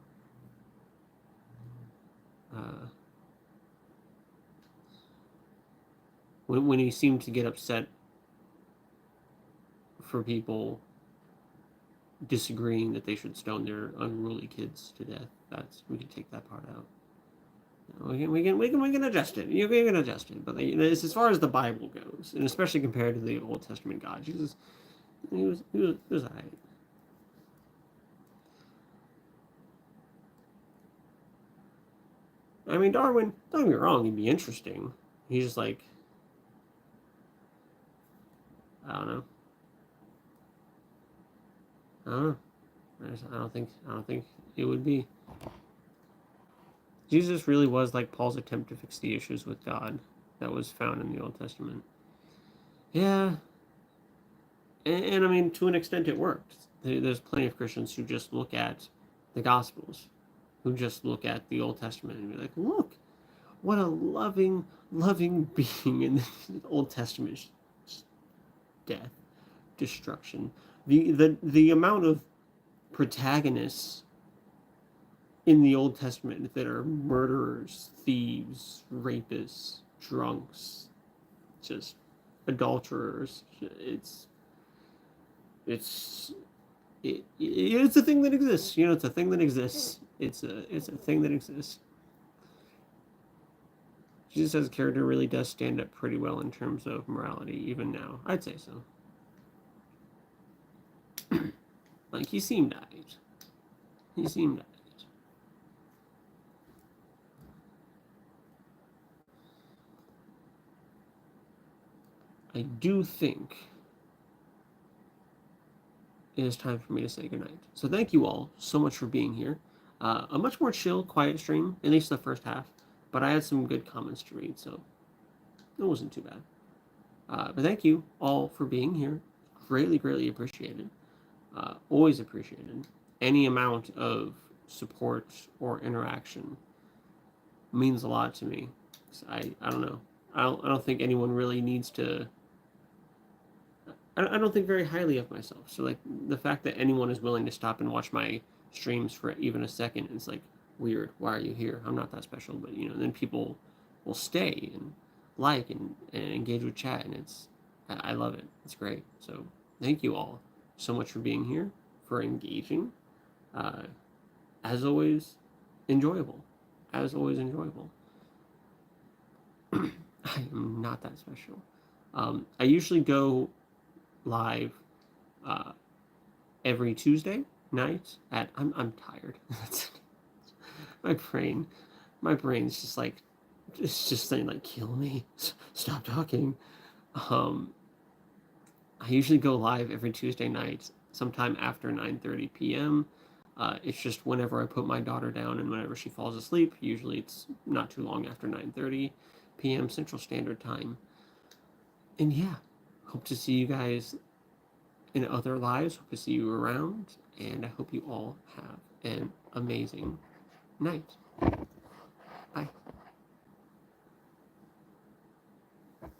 S1: When he seemed to get upset for people disagreeing that they should stone their unruly kids to death. We can take that part out. We can adjust it. You can adjust it, but it's as far as the Bible goes, and especially compared to the Old Testament God, Jesus, he was alright. I mean, Darwin, don't get me wrong, he'd be interesting. He's just like, I don't know. I don't know. I don't think it would be. Jesus really was like Paul's attempt to fix the issues with God that was found in the Old Testament. Yeah, and I mean, to an extent, it worked. There's plenty of Christians who just look at the Gospels, who just look at the Old Testament and be like, look, what a loving, loving being in the Old Testament. Death, destruction. The amount of protagonists in the Old Testament that are murderers, thieves, rapists, drunks, just adulterers. It's it's a thing that exists. It's a thing that exists. It's a thing that exists. Jesus as a character really does stand up pretty well in terms of morality, even now. I'd say so. Like, he seemed alright. He seemed alright. I do think it is time for me to say goodnight. So thank you all so much for being here. A much more chill, quiet stream, at least the first half. But I had some good comments to read, so it wasn't too bad. But thank you all for being here. Greatly, greatly appreciated. Always appreciated. Any amount of support or interaction means a lot to me. I don't know. I don't think anyone really needs to. I don't think very highly of myself. So like the fact that anyone is willing to stop and watch my streams for even a second is like weird. Why are you here? I'm not that special, but then people will stay and like and engage with chat, and I love it. It's great. So thank you all so much for being here, for engaging. As always, enjoyable. As always, enjoyable. I am not that special. I usually go live every Tuesday night at I'm tired. my brain's just like it's just saying like kill me, stop talking. I usually go live every Tuesday night sometime after 9:30 p.m. It's just whenever I put my daughter down and whenever she falls asleep. Usually it's not too long after 9:30 p.m. Central Standard Time. And yeah, hope to see you guys in other lives. Hope to see you around, and I hope you all have an amazing night.